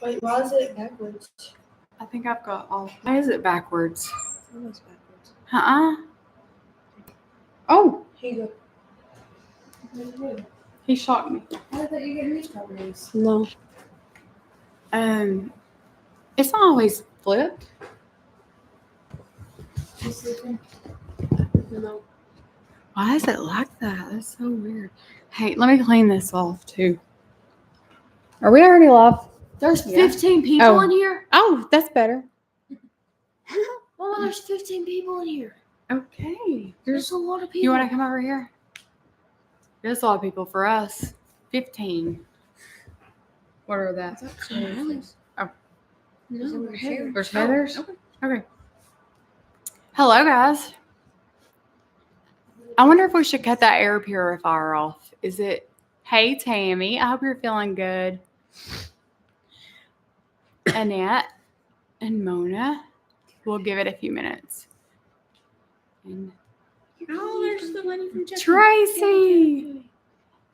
Wait, why is it backwards? I think I've got all. Why is it backwards? Almost backwards. Oh, Here you go. he shocked me. I thought you get strawberries. No. It's not always flipped. No. Why is it like that? That's so weird. Hey, let me clean this off too. Are we already live? There's 15 people in here. Oh, that's better. Oh, there's 15 people in here. Okay. There's a lot of people. You want to come over here? There's a lot of people for us. 15. What are that? Oh. No, There's Heathers? Okay. Hello, guys. I wonder if we should cut that air purifier off. Is it? Hey, Tammy. I hope you're feeling good. Annette and Mona. We'll give it a few minutes. And there's the lady from Checkups. Tracy.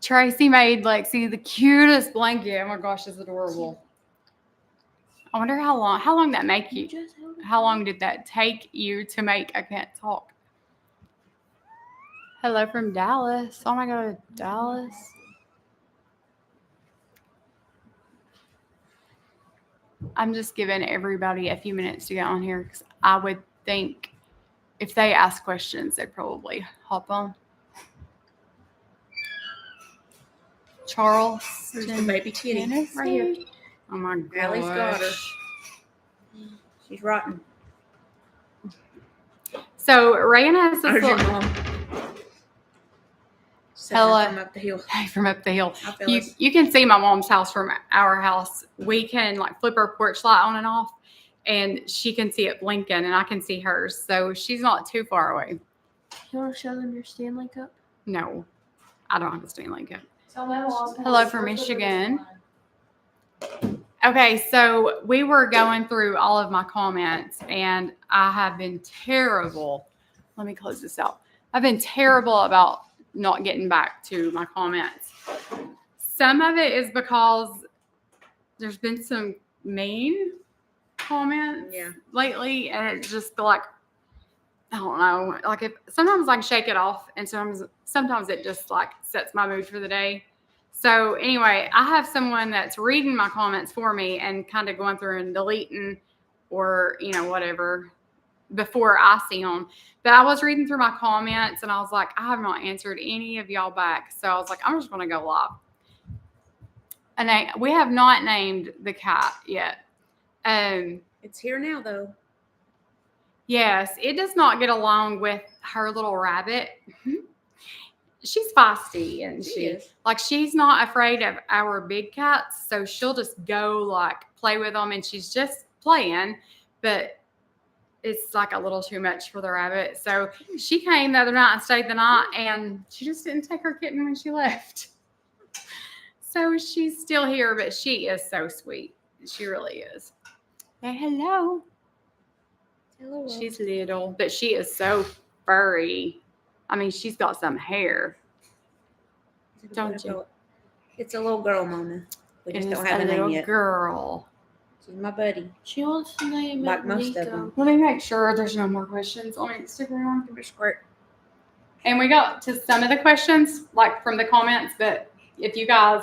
Tracy made Lexi the cutest blanket. Oh my gosh, it's adorable. I wonder how long that make you. How long did that take you to make? I can't talk. Hello from Dallas. Oh my God, Dallas. I'm just giving everybody a few minutes to get on here because I would think if they ask questions, they'd probably hop on. Charles. There's the baby kitty right here. Oh my God. Allie's got her. She's rotten. So Reagan has this There's your little... mom. Hello. From up the hill. Hey, from up the hill. You can see my mom's house from our house. We can flip our porch light on and off, and she can see it blinking, and I can see hers. So she's not too far away. You want to show them your Stanley Cup? No, I don't have a Stanley Cup. Hello from Michigan. Okay, so we were going through all of my comments, and I have been terrible. Let me close this out. I've been terrible about not getting back to my comments. Some of it is because there's been some mean comments lately, and it's just I don't know. Sometimes I can shake it off, and sometimes it just sets my mood for the day. So anyway, I have someone that's reading my comments for me and kind of going through and deleting or whatever before I see them. But I was reading through my comments and I was like, I have not answered any of y'all back. So I was like, I'm just going to go live. And we have not named the cat yet. It's here now, though. Yes, it does not get along with her little rabbit. She's feisty, and she's not afraid of our big cats, so she'll just go play with them, and she's just playing, but it's a little too much for the rabbit. So she came the other night and stayed the night, and she just didn't take her kitten when she left. So she's still here, but she is so sweet. She really is. Hey, hello. Hello. She's little, but she is so furry. I mean, she's got some hair. Don't you? It's a little girl, Mama. We just don't have a name little yet. Girl. She's my buddy. She wants to name like it most Nico. of them. Let me make sure there's no more questions on Instagram. Give her a squirt. And we got to some of the questions, from the comments, but if you guys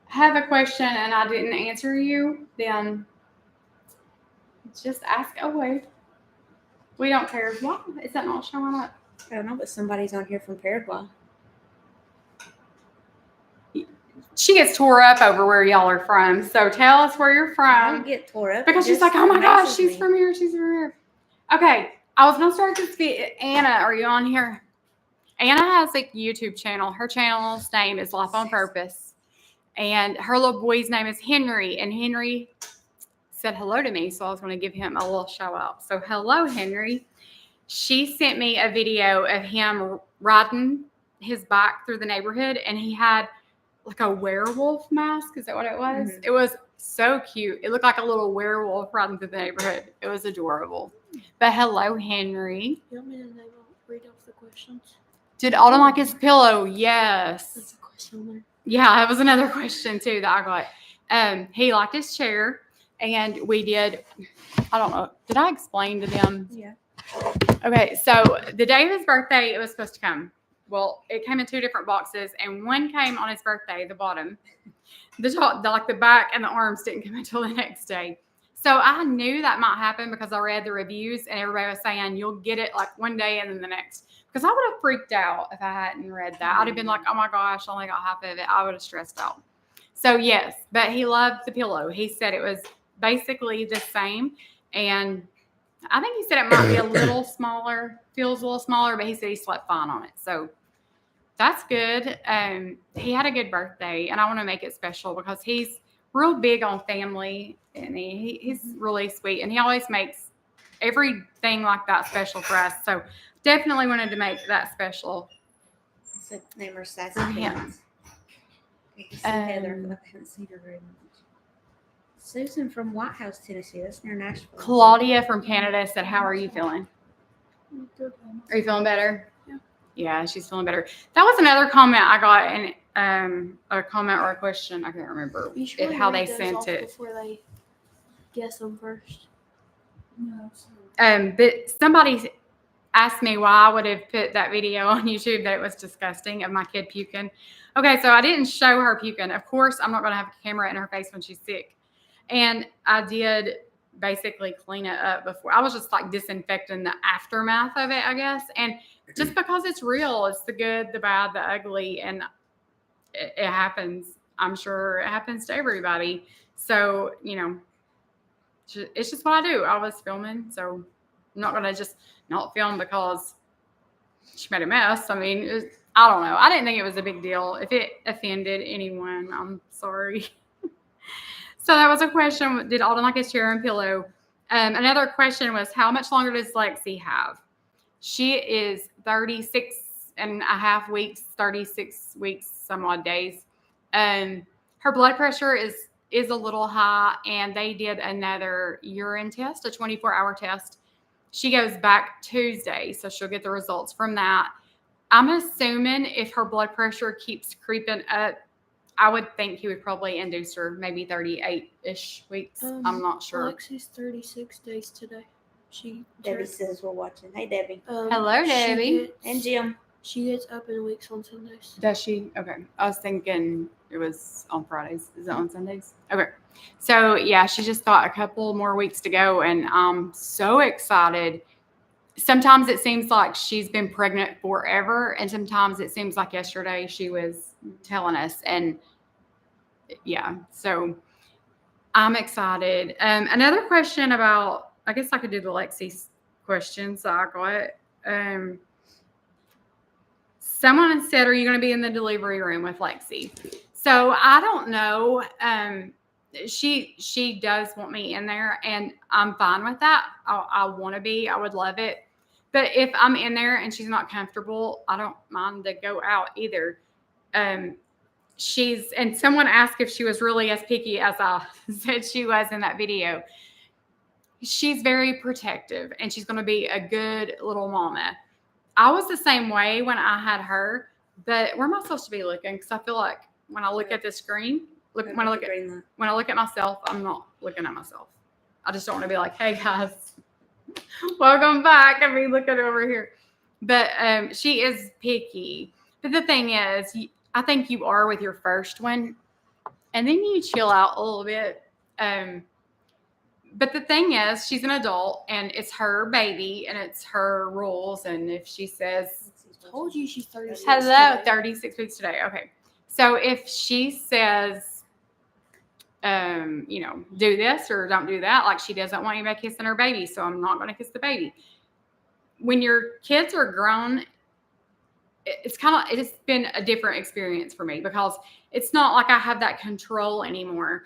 have a question and I didn't answer you, then just ask away. We don't care. Why is that not showing up? I don't know, but somebody's on here from Paraguay. She gets tore up over where y'all are from. So tell us where you're from. I don't get tore up. Because she's like, oh my gosh, she's from here. She's from here. Okay. I was going to start this video. Anna, are you on here? Anna has a YouTube channel. Her channel's name is Life on Purpose. And her little boy's name is Henry. And Henry said hello to me. So I was going to give him a little shout out. So hello, Henry. She sent me a video of him riding his bike through the neighborhood. And he had a werewolf mask. Is that what it was? Mm-hmm. It was so cute. It looked like a little werewolf riding through the neighborhood. It was adorable. But hello, Henry. You want me to read off the questions? Did Autumn like his pillow? Yes. That's a question there. Yeah, that was another question too that I got. He liked his chair, and we did. I don't know. Did I explain to them? Yeah. Okay, so the day of his birthday, it was supposed to come. Well, it came in 2 different boxes, and one came on his birthday, the bottom. The top, like the back and the arms didn't come until the next day. So I knew that might happen because I read the reviews and everybody was saying you'll get it like one day and then the next. Because I would have freaked out if I hadn't read that. I'd have been like, oh my gosh, I only got half of it. I would have stressed out. So yes, but he loved the pillow. He said it was basically the same. And I think he said it might be a little smaller, feels a little smaller, but he said he slept fine on it. So that's good. He had a good birthday, and I want to make it special because he's real big on family, and he's really sweet, and he always makes everything like that special for us. So definitely wanted to make that special. I said name her Sassy For him. Pants. You can see Heather, but I haven't seen her very much. Susan from White House, Tennessee. That's near Nashville. Claudia from Canada said, "How are you feeling? Good. Are you feeling better?" Yeah. Yeah, she's feeling better. That was another comment I got, and a comment or a question. I can't remember You should how read they those sent off it. before they guess them first. No. But somebody asked me why I would have put that video on YouTube that it was disgusting of my kid puking. Okay, so I didn't show her puking. Of course, I'm not going to have a camera in her face when she's sick. And I did basically clean it up before. I was just like disinfecting the aftermath of it, I guess. And just because it's real, it's the good, the bad, the ugly, and it happens. I'm sure it happens to everybody. So, it's just what I do. I was filming, so I'm not going to just not film because she made a mess. I mean, I don't know. I didn't think it was a big deal. If it offended anyone, I'm sorry. So that was a question. Did Alden like his chair and pillow? Another question was, how much longer does Lexi have? She is 36 and a half weeks, 36 weeks, some odd days. Her blood pressure is a little high, and they did another urine test, a 24-hour test. She goes back Tuesday, so she'll get the results from that. I'm assuming if her blood pressure keeps creeping up, I would think he would probably induce her maybe 38-ish weeks. I'm not sure. Alexi's 36 days today. Debbie says we're watching. Hey, Debbie. Hello, Debbie. And Jim. She gets up in weeks on Sundays. Does she? Okay. I was thinking it was on Fridays. Is it on Sundays? Okay. So, yeah, she just got a couple more weeks to go, and I'm so excited. Sometimes it seems like she's been pregnant forever, and sometimes it seems like yesterday she was telling us. And, yeah, so I'm excited. Another question about, I guess I could do the Lexi questions that I got. Someone said, are you going to be in the delivery room with Lexi? So I don't know. She does want me in there, and I'm fine with that. I want to be. I would love it. But if I'm in there and she's not comfortable, I don't mind to go out either. And someone asked if she was really as picky as I said she was in that video. She's very protective, and she's going to be a good little mama. I was the same way when I had her, but where am I supposed to be looking? Because I feel like when I look at the screen, when I look at myself, I'm not looking at myself. I just don't want to be like, hey guys, welcome back. I mean, look at over here. But she is picky. But the thing is, I think you are with your first one, and then you chill out a little bit. But the thing is, she's an adult, and it's her baby, and it's her rules. And if she says, Told you she's 36. hello, today. 36 weeks today. Okay. So if she says, do this or don't do that, like she doesn't want anybody kissing her baby, so I'm not going to kiss the baby. When your kids are grown, it's been a different experience for me because it's not like I have that control anymore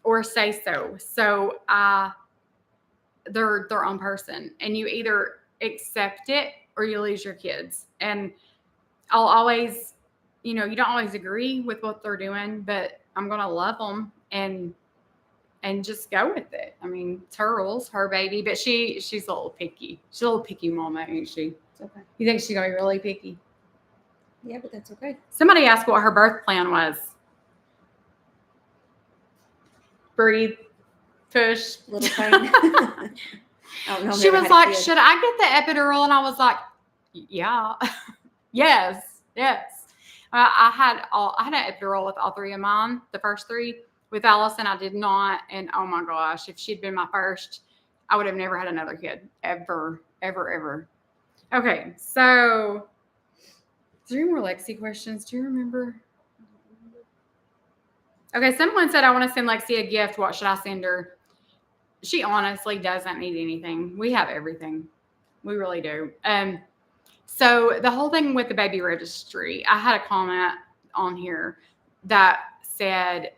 or say so. So they're their own person, and you either accept it or you lose your kids. And I'll always, you don't always agree with what they're doing, but I'm going to love them and just go with it. I mean, it's her rules, her baby, but she's a little picky. She's a little picky mama, ain't she? It's okay. You think she's going to be really picky? Yeah, but that's okay. Somebody asked what her birth plan was. breathe, push. Little pain. She was like, should I get the epidural? And I was like, yeah, yes. I had an epidural with all three of mine, the first three. With Allison, I did not. And oh my gosh, if she'd been my first, I would have never had another kid ever. Okay, so is there any more Lexi questions? Do you remember? Okay, someone said I want to send Lexi a gift. What should I send her? She honestly doesn't need anything. We have everything. We really do. So the whole thing with the baby registry, I had a comment on here that said,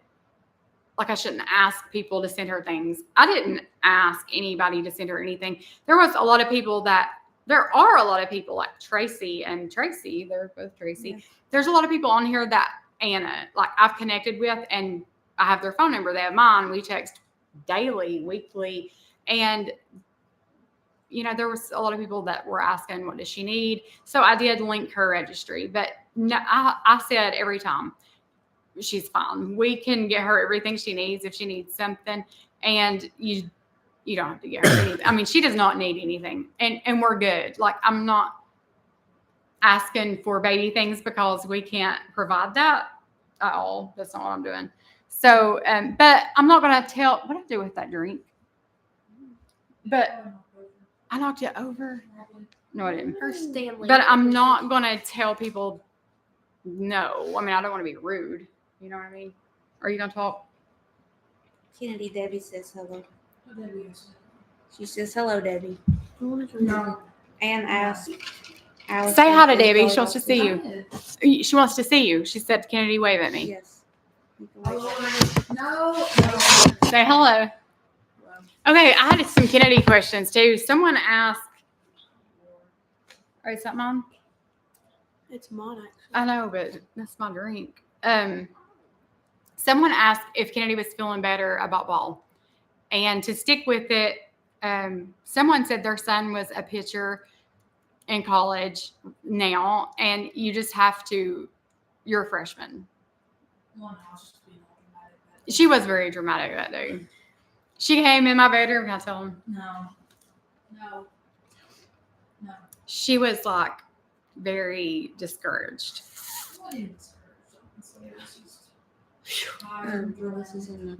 like, I shouldn't ask people to send her things. I didn't ask anybody to send her anything. There are a lot of people like Tracy and Tracy. They're both Tracy. Yeah. There's a lot of people on here that Anna, like, I've connected with, and I have their phone number. They have mine. We text daily, weekly. And, you know, there was a lot of people that were asking, what does she need? So I did link her registry. But no, I said every time, she's fine. We can get her everything she needs if she needs something. And you don't have to get her anything. I mean, she does not need anything. And we're good. Like, I'm not asking for baby things because we can't provide that at all. That's not what I'm doing. So, but I'm not going to tell, what did I do with that drink? But I knocked it over. No, I didn't. Her Stanley. But I'm not going to tell people no. I mean, I don't want to be rude. You know what I mean? Are you going to talk? Kennedy, Debbie says hello. She says hello, Debbie. No. And ask Alice. Say hi to Debbie. She wants to see you. She wants to see you. She said, Kennedy, wave at me. Yes. No. Say hello. Okay, I had some Kennedy questions too. Someone asked, is that mine? It's mine, actually. I know, but that's my drink. Someone asked if Kennedy was feeling better about ball. And to stick with it, someone said their son was a pitcher in college now, and you just have to, you're a freshman. She was very dramatic that day. She came in my bedroom. Can I tell him? No. She was like very discouraged.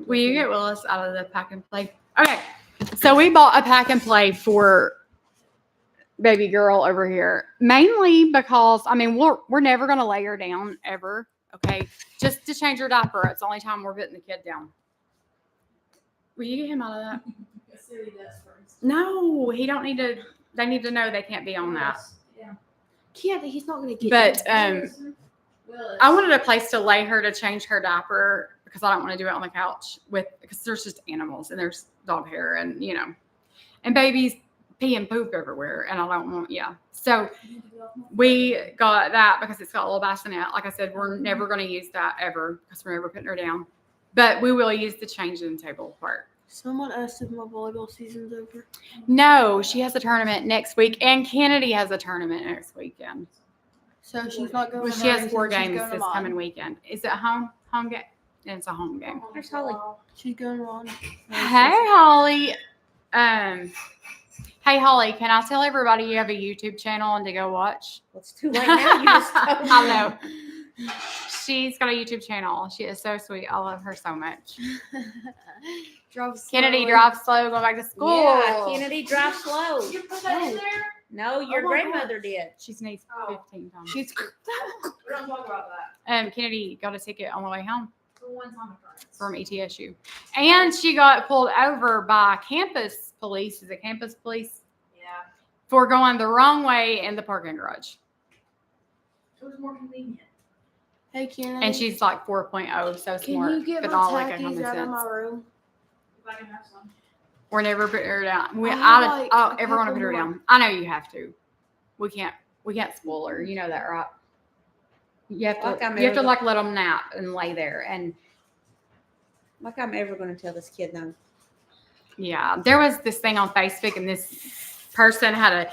Will you get Willis out of the pack and play? Okay, so we bought a pack and play for baby girl over here, mainly because, I mean, we're never going to lay her down ever, okay? Just to change her diaper. It's the only time we're putting the kid down. Will you get him out of that? No, he don't need to. They need to know they can't be on that. Yeah, he's not going to get But it. I wanted a place to lay her to change her diaper because I don't want to do it on the couch because there's just animals and there's dog hair and, you know, and babies pee and poop everywhere. And I don't want, So we got that because it's got a little bassinet. Like I said, we're never going to use that ever because we're never putting her down. But we will use the changing table part. Someone asked if my volleyball season's over. No, she has a tournament next week, and Kennedy has a tournament next weekend. So she's not going Well, to she has 4 hers, and she's games going to this mine. coming weekend. Is it home game? It's a home game. There's Holly. She's going to mine. Hey, Holly. Hey, Holly, can I tell everybody you have a YouTube channel and to go watch? Well, it's too late now. You just told me. I know. She's got a YouTube channel. She is so sweet. I love her so much. Kennedy drives slow, going back to school. Yeah, Kennedy drives slow. You put that in there? No, your Oh my grandmother did. She sneezed 15 times. She's We don't talk about that. Kennedy got a ticket on the way home For one time occurrence. from ETSU. And she got pulled over by campus police. Is it campus police? Yeah. For going the wrong way in the parking garage. It was more convenient. Hey, Kennedy. And she's like 4.0, so Can smart. you get but my all like a tackies common out of my sense. room? If I can have some. We're never putting her down. I have, like, I don't a ever want to couple put her more. down. I know you have to. We can't spoil her. You know that, right? You have to. Like I'm you have to ever- like let them nap and lay there. And Like I'm ever going to tell this kid no. yeah, there was this thing on Facebook, and this person had a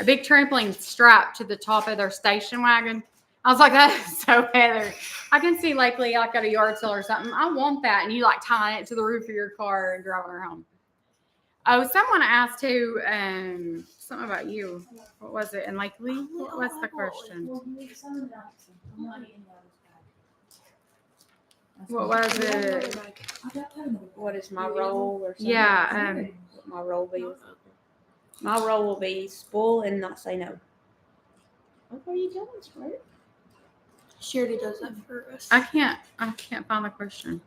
big trampoline strapped to the top of their station wagon. I was like, that is so Heather. I can see Lakely like at a yard sale or something. I want that. And you like tying it to the roof of your car and driving her home. Oh, someone asked too, something about you. What was it? And Lakely? What was the question? What was it? What is my role or something? Yeah, What my role be? My role will be spoil and not say no. What are you doing, Smart? She already does that for us. I can't find the question.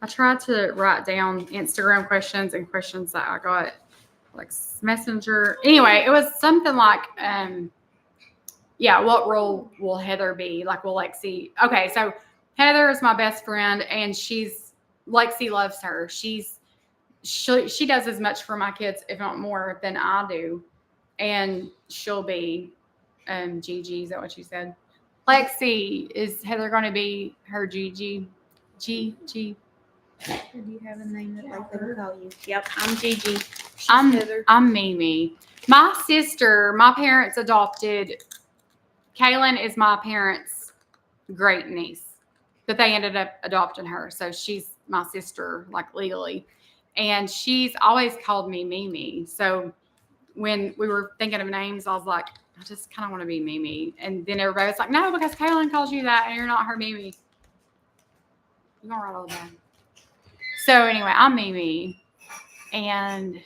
I tried to write down Instagram questions and questions that I got, like Messenger. Anyway, it was something like, what role will Heather be? Like, will Lexi? Okay, so Heather is my best friend, and Lexi loves her. She does as much for my kids, if not more, than I do, and she'll be Gigi. Is that what you said? Lexi, is Heather going to be her Gigi? Gigi. Do you have a name that like they would call you? Yep, I'm Gigi. I'm Mimi. My sister, my parents adopted. Kaylin is my parents' great niece, but they ended up adopting her, so she's my sister, like legally. And she's always called me Mimi. So when we were thinking of names, I was like, I just kind of want to be Mimi. And then everybody was like, no, because Kaylin calls you that, and you're not her Mimi. You're gonna write all down. So anyway, I'm Mimi, and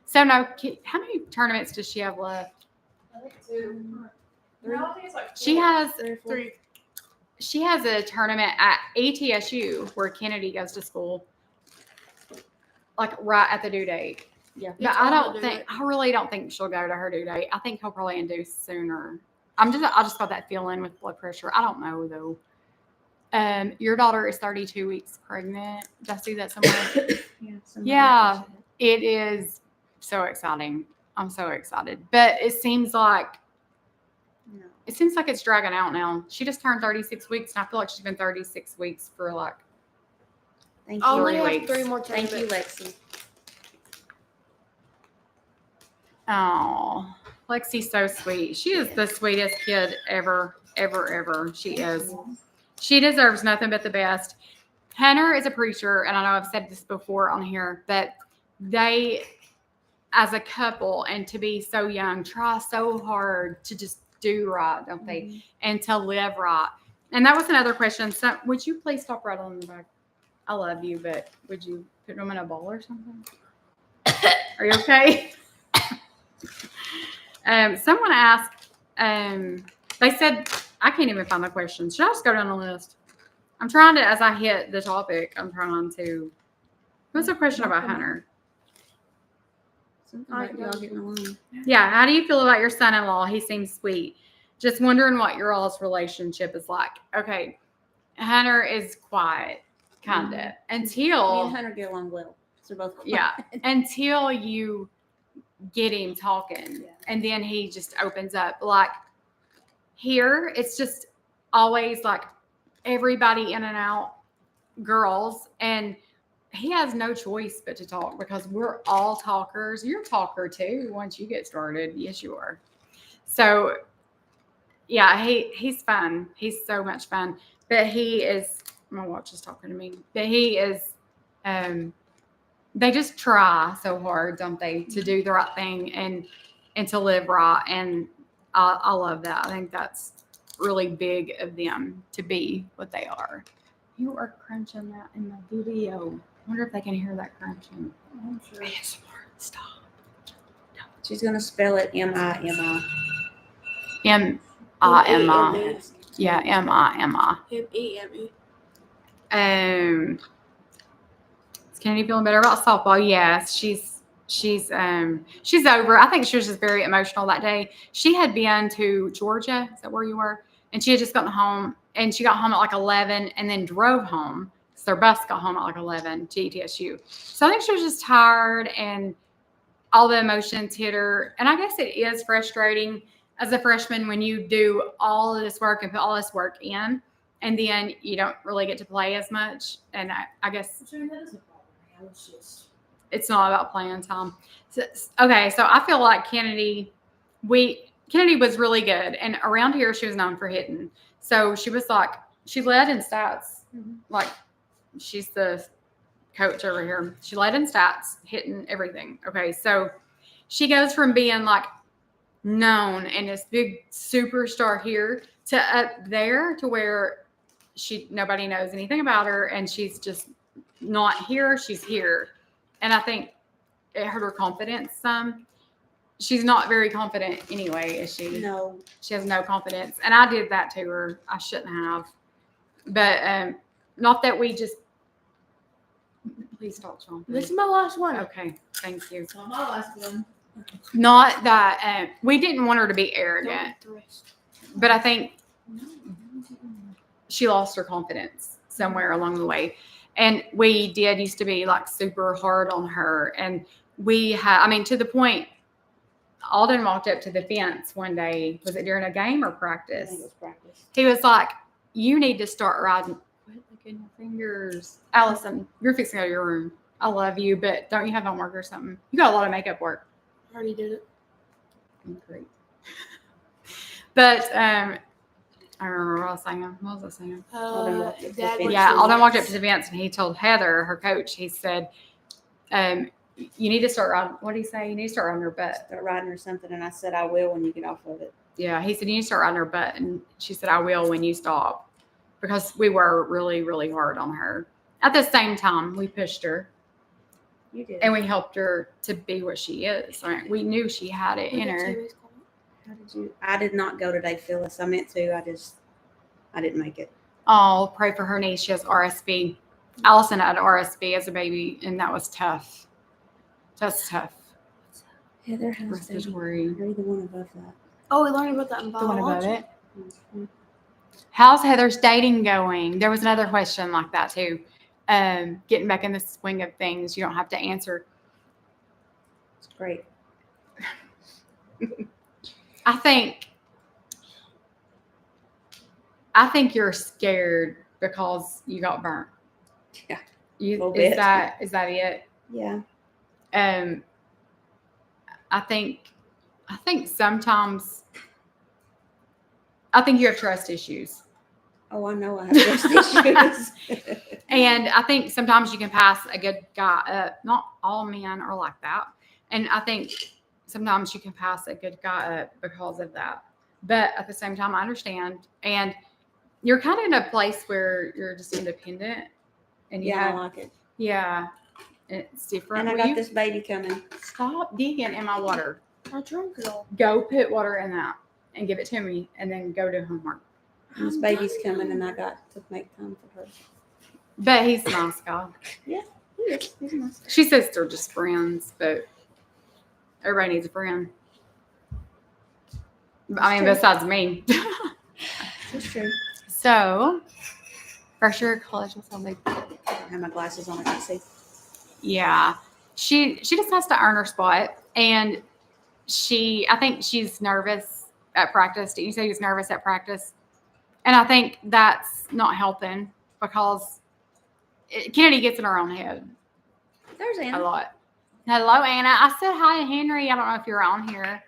so no. How many tournaments does she have left? I think 2. Three. No, I think it's like She 4. has 3 or 4. 3. She has a tournament at ATSU where Kennedy goes to school, like right at the due date. Yeah. But It's I on the due I really don't think she'll go to her due date. I think he'll probably induce sooner. I just got that feeling with blood pressure. I don't know though. Your daughter is 32 weeks pregnant. Did I see that somewhere? Yeah. It is so exciting. I'm so excited. But it seems like No. it's dragging out now. She just turned 36 weeks, and I feel like she's been 36 weeks for like. Thank I you. only 3 have weeks. 3 more Thank tournaments. you, Lexi. Oh, Lexi's so sweet. She is the sweetest kid ever, ever, ever. She is. She deserves nothing but the best. Hunter is a preacher, and I know I've said this before on here, but they, as a couple, and to be so young, try so hard to just do right, don't they? Mm-hmm. And to live right. And that was another question. So, would you please stop right on the back? I love you, but would you put them in a bowl or something? Are you okay? Someone asked, they said, I can't even find the question. Should I just go down the list? I'm trying to, as I hit the topic, I'm trying to. What's the question about Hunter? Something about y'all getting along. Yeah, how do you feel about your son-in-law? He seems sweet. Just wondering what your all's relationship is like. Okay, Hunter is quiet, kind of, Me until and Hunter get along well. So we're both quiet. yeah, until you get him talking, Yeah. and then he just opens up. Like here, it's just always like everybody in and out, girls, and he has no choice but to talk because we're all talkers. You're a talker too once you get started. Yes, you are. So yeah, he's fun. He's so much fun. But he is, my watch is talking to me. But he is they just try so hard, don't they, to do the right thing and to live right. And I love that. I think that's really big of them to be what they are. You are crunching that in the video. I wonder if they can hear that crunching. I'm sure. ASMR. Stop. She's gonna spell it M-I-M-I. M-I-M-I. Yeah, M-I-M-I. M-E-M-E. Is Kennedy feeling better about softball? Yes, she's over. I think she was just very emotional that day. She had been to Georgia. Is that where you were? And she had just gotten home, and she got home at like 11 and then drove home. So their bus got home at like 11 to ETSU. So I think she was just tired and all the emotions hit her. And I guess it is frustrating as a freshman when you do all of this work and put all this work in, and then you don't really get to play as much. And I guess That isn't a problem. It's just. it's not about playing time. So, okay, so I feel like Kennedy, Kennedy was really good. And around here, she was known for hitting. So she was like, she led in stats. Like, she's the coach over here. She led in stats, hitting everything. Okay. So she goes from being like known and this big superstar here to up there to where nobody knows anything about her. And she's just not here. She's here. And I think it hurt her confidence some. She's not very confident anyway, is she? No. She has no confidence. And I did that to her. I shouldn't have. But not that we just... Please stop, Sean. This is my last one. Okay, thank you. Not my last one. Not that... we didn't want her to be arrogant. But I think she lost her confidence somewhere along the way. And we used to be like super hard on her. And we had... I mean, to the point... Alden walked up to the fence one day. Was it during a game or practice? I think it was practice. He was like, you need to start riding. Quit licking your fingers. Allison, you're fixing to go to your room. I love you, but don't you have homework or something? You got a lot of makeup work. I already did it. Great. But I don't remember what I was saying. What was I saying? Alden walked up to the Dad fence. went Yeah, to Alden walked up Lex. to the fence and he told Heather, her coach, he said, you need to start riding. What did he say? You need to start riding her butt. Start riding or something, and I said I will when you get off of it. Yeah, he said, you need to start riding her butt. And she said, I will when you stop. Because we were really, really hard on her. At the same time, we pushed her. You did. And we helped her to be what she is. I mean, we knew she had it in her. How did you? I did not go today, Phyllis. I meant to. I didn't make it. Oh, pray for her niece. She has RSV. Allison had RSV as a baby, and that was tough. That's tough. Heather has Respiratory. Read the one above that. Oh, we learned about that in The one above biology. it. Mhm. How's Heather's dating going? There was another question like that too. Getting back in the swing of things, you don't have to answer. It's great. I think you're scared because you got burnt. Yeah. Is bit. that it? Yeah. I think sometimes I think you have trust issues. Oh, I know I have trust issues. And I think sometimes you can pass a good guy up. Not all men are like that. And I think sometimes you can pass a good guy up because of that. But at the same time, I understand. And you're kind of in a place where you're just independent. And you Yeah, I have, like it. yeah, it's different. And I Will got you this baby coming. stop digging in my water. I drunk it all. Go put water in that and give it to me and then go do homework. And this baby's coming, and I got to make time for her. But he's a nice guy. He is. He's nice. She says they're just friends, but everybody needs a friend. I mean, That's besides me. That's true. So, first year of college was something. I don't have my glasses on. I can see. Yeah. She just has to earn her spot. And I think she's nervous at practice. Did you say she was nervous at practice? And I think that's not helping because Kennedy gets in her own head There's a Anna. lot. Hello, Anna. I said hi to Henry. I don't know if you're on here,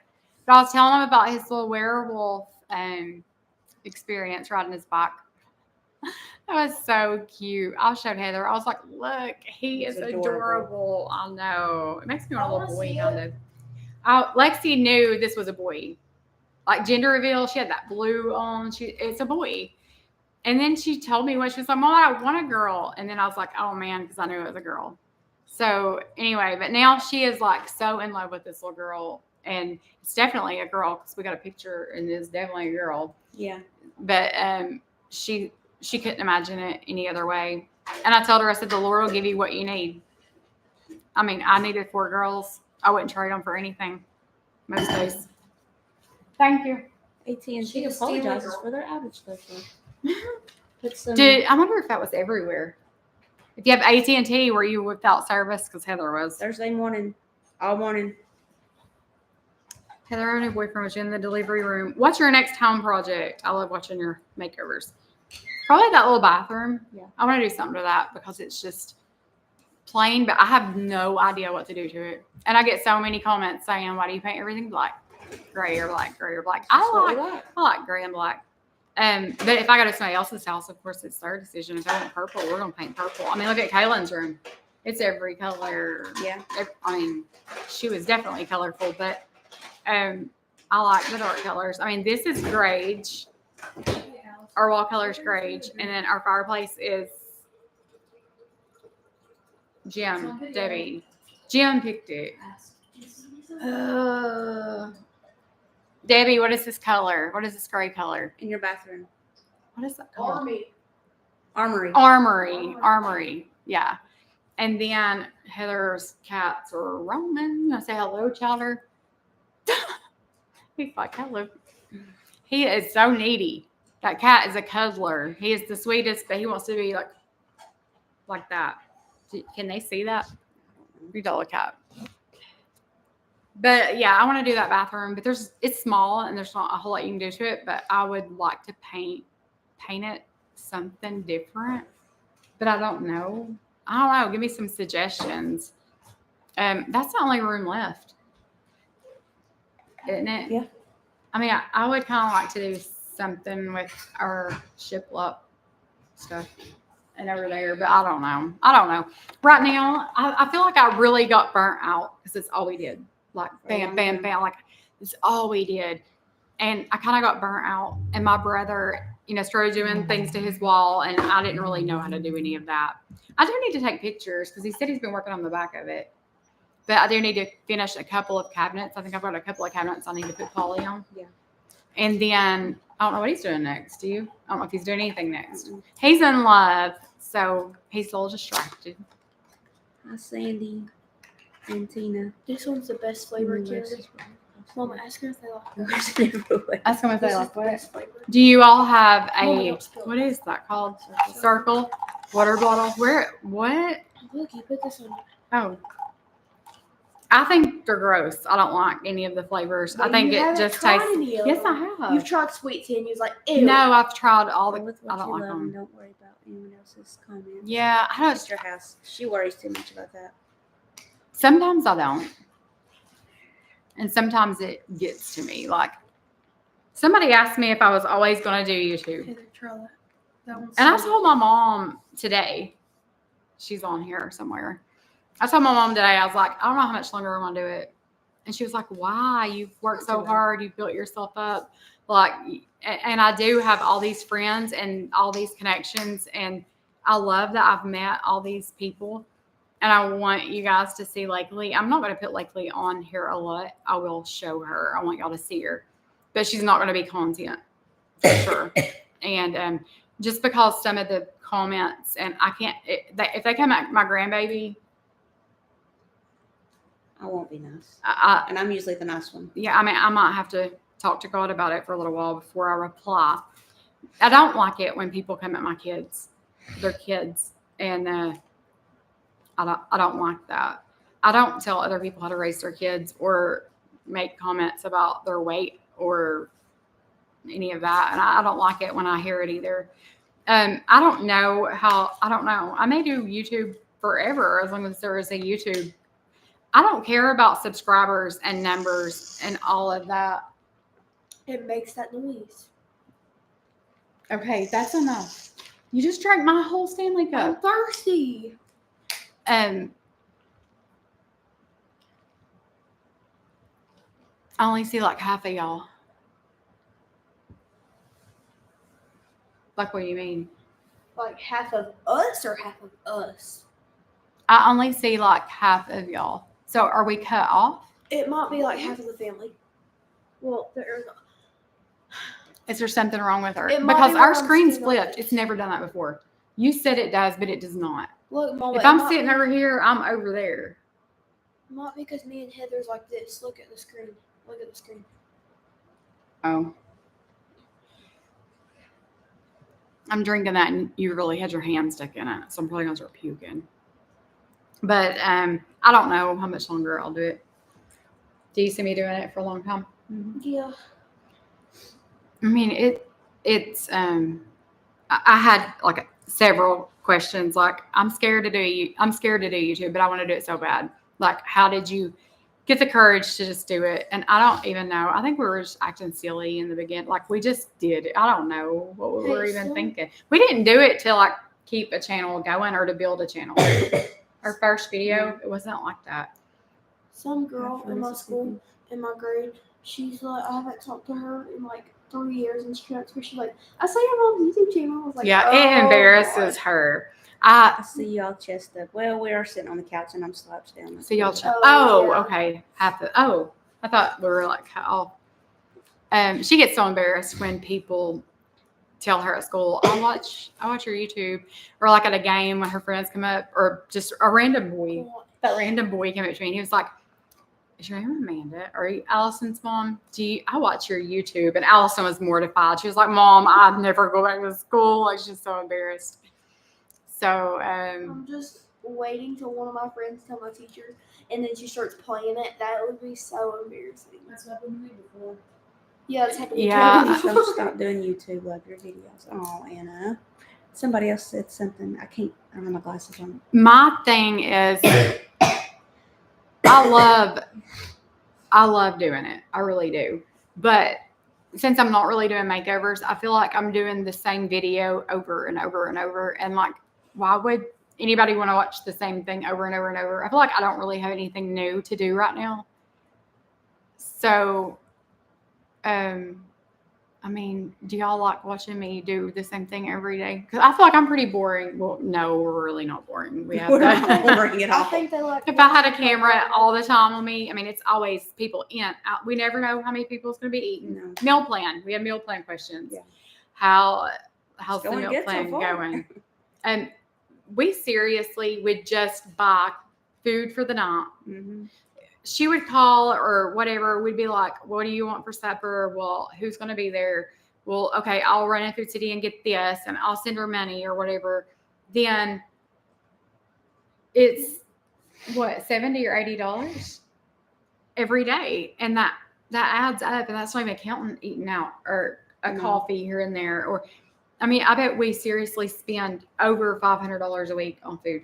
but I was telling him about his little werewolf experience riding his bike. That was so cute. I showed Heather. I was like, look, he is He's adorable. I know. It makes me want a little boy see kind of. Lexi knew this was a boy. Like gender reveal, she had that blue on. It's a boy. And then she told me when she was like, Mom, I want a girl. And then I was like, oh man, because I knew it was a girl. So anyway, but now she is like so in love with this little girl. And it's definitely a girl because we got a picture and it's definitely a girl. Yeah. But she couldn't imagine it any other way. And I told her, I said, the Lord will give you what you need. I mean, I needed 4 girls. I wouldn't trade them for anything most days. Thank you. AT&T She's a apologizes stealer. for their outage special. Put some. Dude, I wonder if that was everywhere. If you have AT&T, were you without service? Because Heather was. Thursday morning, all morning. Heather and her boyfriend was in the delivery room. What's your next home project? I love watching your makeovers. Probably that little bathroom. Yeah. I want to do something to that because it's just plain, but I have no idea what to do to it. And I get so many comments saying, why do you paint everything black? gray or black, gray or black. That's what we I like gray and black. But if I go to somebody else's house, of course, it's their decision. If they want purple, we're gonna paint purple. I mean, look at Kaylin's room; it's every color. Yeah. I mean, she was definitely colorful, but I like the dark colors. I mean, this is grage. Our wall color is grage, and then our fireplace is Jim. Debbie. Jim picked it. Debbie, what is this color? What is this gray color? In your bathroom. What is that called? Armory. Armory. Yeah. And then Heather's cats are roaming. I say hello, Chowder. He's like, hello. He is so needy. That cat is a cuddler. He is the sweetest, but he wants to be like that. Can they see that? You tell a cat. But yeah, I want to do that bathroom, but it's small and there's not a whole lot you can do to it, but I would like to paint it something different, but I don't know. I don't know. Give me some suggestions. That's the only room left, isn't it? Yeah. I mean, I would kind of like to do something with our shiplap stuff and over there, but I don't know. Right now, I feel like I really got burnt out because it's all we did. Like bam, bam, bam. Like it's all we did. And I kind of got burnt out. And my brother, started doing things to his wall. And I didn't really know how to do any of that. I do need to take pictures because he said he's been working on the back of it. But I do need to finish a couple of cabinets. I think I've got a couple of cabinets I need to put poly on. Yeah. And then I don't know what he's doing next. Do you? I don't know if he's doing anything next. Mm-hmm. He's in love. So he's a little distracted. Hi, Sandy. And Tina. This one's the best flavor candy. Mom, ask her if they like Ask them if they like what? best flavor. Do you all have Mom, a, don't spill what it. is that called? Circle? Water bottle? What? Look, you put this on. Oh. I think they're gross. I don't like any of the flavors. I think You it haven't just tried tastes. any of Yes, them. I have. You've tried sweet tea and you was like, ew. No, I've tried all the. Go with I what don't you like love them. and don't worry about anyone else's comments. Yeah, I It's don't. your house. She worries too much about that. Sometimes I don't. And sometimes it gets to me. Like, somebody asked me if I was always going to do YouTube. Heather, try that. That one's And I so told my mom today, she's on here somewhere. I told my mom today, I was like, I don't know how much longer we're going to do it. And she was like, why? You've worked so hard. You've built yourself up. Like, and I do have all these friends and all these connections. And I love that I've met all these people. And I want you guys to see Lakely. I'm not going to put Lakely on here a lot. I will show her. I want y'all to see her. But she's not going to be content, for sure. And just because some of the comments, and I can't, if they come at my grandbaby, I won't be nice. and I'm usually the nice one. Yeah, I mean, I might have to talk to God about it for a little while before I reply. I don't like it when people come at my kids, their kids, and I don't like that. I don't tell other people how to raise their kids or make comments about their weight or any of that, and I don't like it when I hear it either. I don't know. I may do YouTube forever as long as there is a YouTube. I don't care about subscribers and numbers and all of that. It makes that noise. Okay, that's enough. You just drank my whole Stanley I'm Cup. thirsty. I only see like half of y'all. Like, what do you mean? Like half of us or half of us? I only see like half of y'all. So are we cut off? It might be like half of the family. Well, there. Is there something wrong with her? It might Because be our where I'm screen's sitting on flipped. this. It's never done that before. You said it does, but it does not. Look, Mama. If I'm sitting over here, I'm over there. Not because me and Heather's like this. Look at the screen. Look at the screen. Oh. I'm drinking that and you really had your hand stuck in it. So I'm probably going to start puking. But I don't know how much longer I'll do it. Do you see me doing it for a long time? Mm-hmm. Yeah. I mean, it's I had like several questions. Like, I'm scared to do YouTube, but I want to do it so bad. Like, how did you get the courage to just do it. And I don't even know. I think we were just acting silly in the beginning. Like we just did it. I don't know what we were even thinking. We didn't do it to like keep a channel going or to build a channel. Our first video, it wasn't like that. Some girl in my school, in my grade, she's like, I haven't talked to her in like 3 years, and she came up to me, she's like, I saw your mom's YouTube channel. I was like, Yeah, oh, it embarrasses God. her. I see y'all chest up. Well, we are sitting on the couch and I'm slouched down. So y'all check. Oh, Oh, yeah. okay. I thought we were like, oh. She gets so embarrassed when people tell her at school, I watch your YouTube, or like at a game when her friends come up, or just a random boy. That random boy came up to me and he was like, is your name Amanda? Are you Allison's mom? I watch your YouTube? And Allison was mortified. She was like, Mom, I'd never go back to school. Like, she's so embarrassed. So, I'm just waiting till one of my friends tell my teacher, and then she starts playing it. That would be so embarrassing. That's happened to me before. Yeah, it's happened. Yeah. To me. Don't stop doing YouTube. Love your videos. Oh, Anna. Somebody else said something. I don't have my glasses on. my thing is, I love doing it. I really do. But since I'm not really doing makeovers, I feel like I'm doing the same video over and over and over. And like, why would anybody want to watch the same thing over and over and over? I feel like I don't really have anything new to do right now. So, I mean, do y'all like watching me do the same thing every day? Because I feel like I'm pretty boring. Well, no, we're really not boring. We have We're not that. boring at I all. think they like. If I had a camera all the time on me, I mean, it's always people in. Out. We never know how many people's going to be eating. No. Meal plan. We have meal plan questions. Yeah. How's It's the going meal good so plan far. going? And we seriously would just buy food for the night. Mm-hmm. She would call or whatever. We'd be like, what do you want for supper? Well, who's going to be there? Well, okay, I'll run in Food City and get this, and I'll send her money or whatever. Then it's what, $70 or $80 every day, and that adds up, and that's not even counting eating out or a coffee here and there. Or, I mean, I bet we seriously spend over $500 a week on food.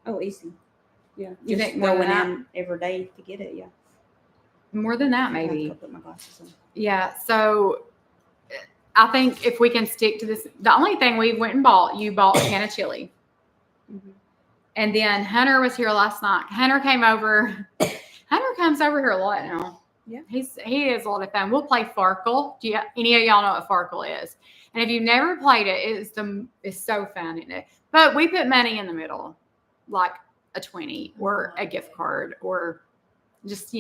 Oh, easy. Yeah. You Just think more going than in every day to get it. Yeah. More than that, I have to maybe. go put my glasses on. Yeah. So I think if we can stick to this, the only thing we went and bought, you bought a can of chili. Mm-hmm. And then Hunter was here last night. Hunter came over. Hunter comes over here a lot now. Yeah. He is a lot of fun. We'll play Farkle. Do any of y'all know what Farkle is? And if you've never played it, it's so fun, isn't it? But we put money in the middle, like a 20 or a gift card or just,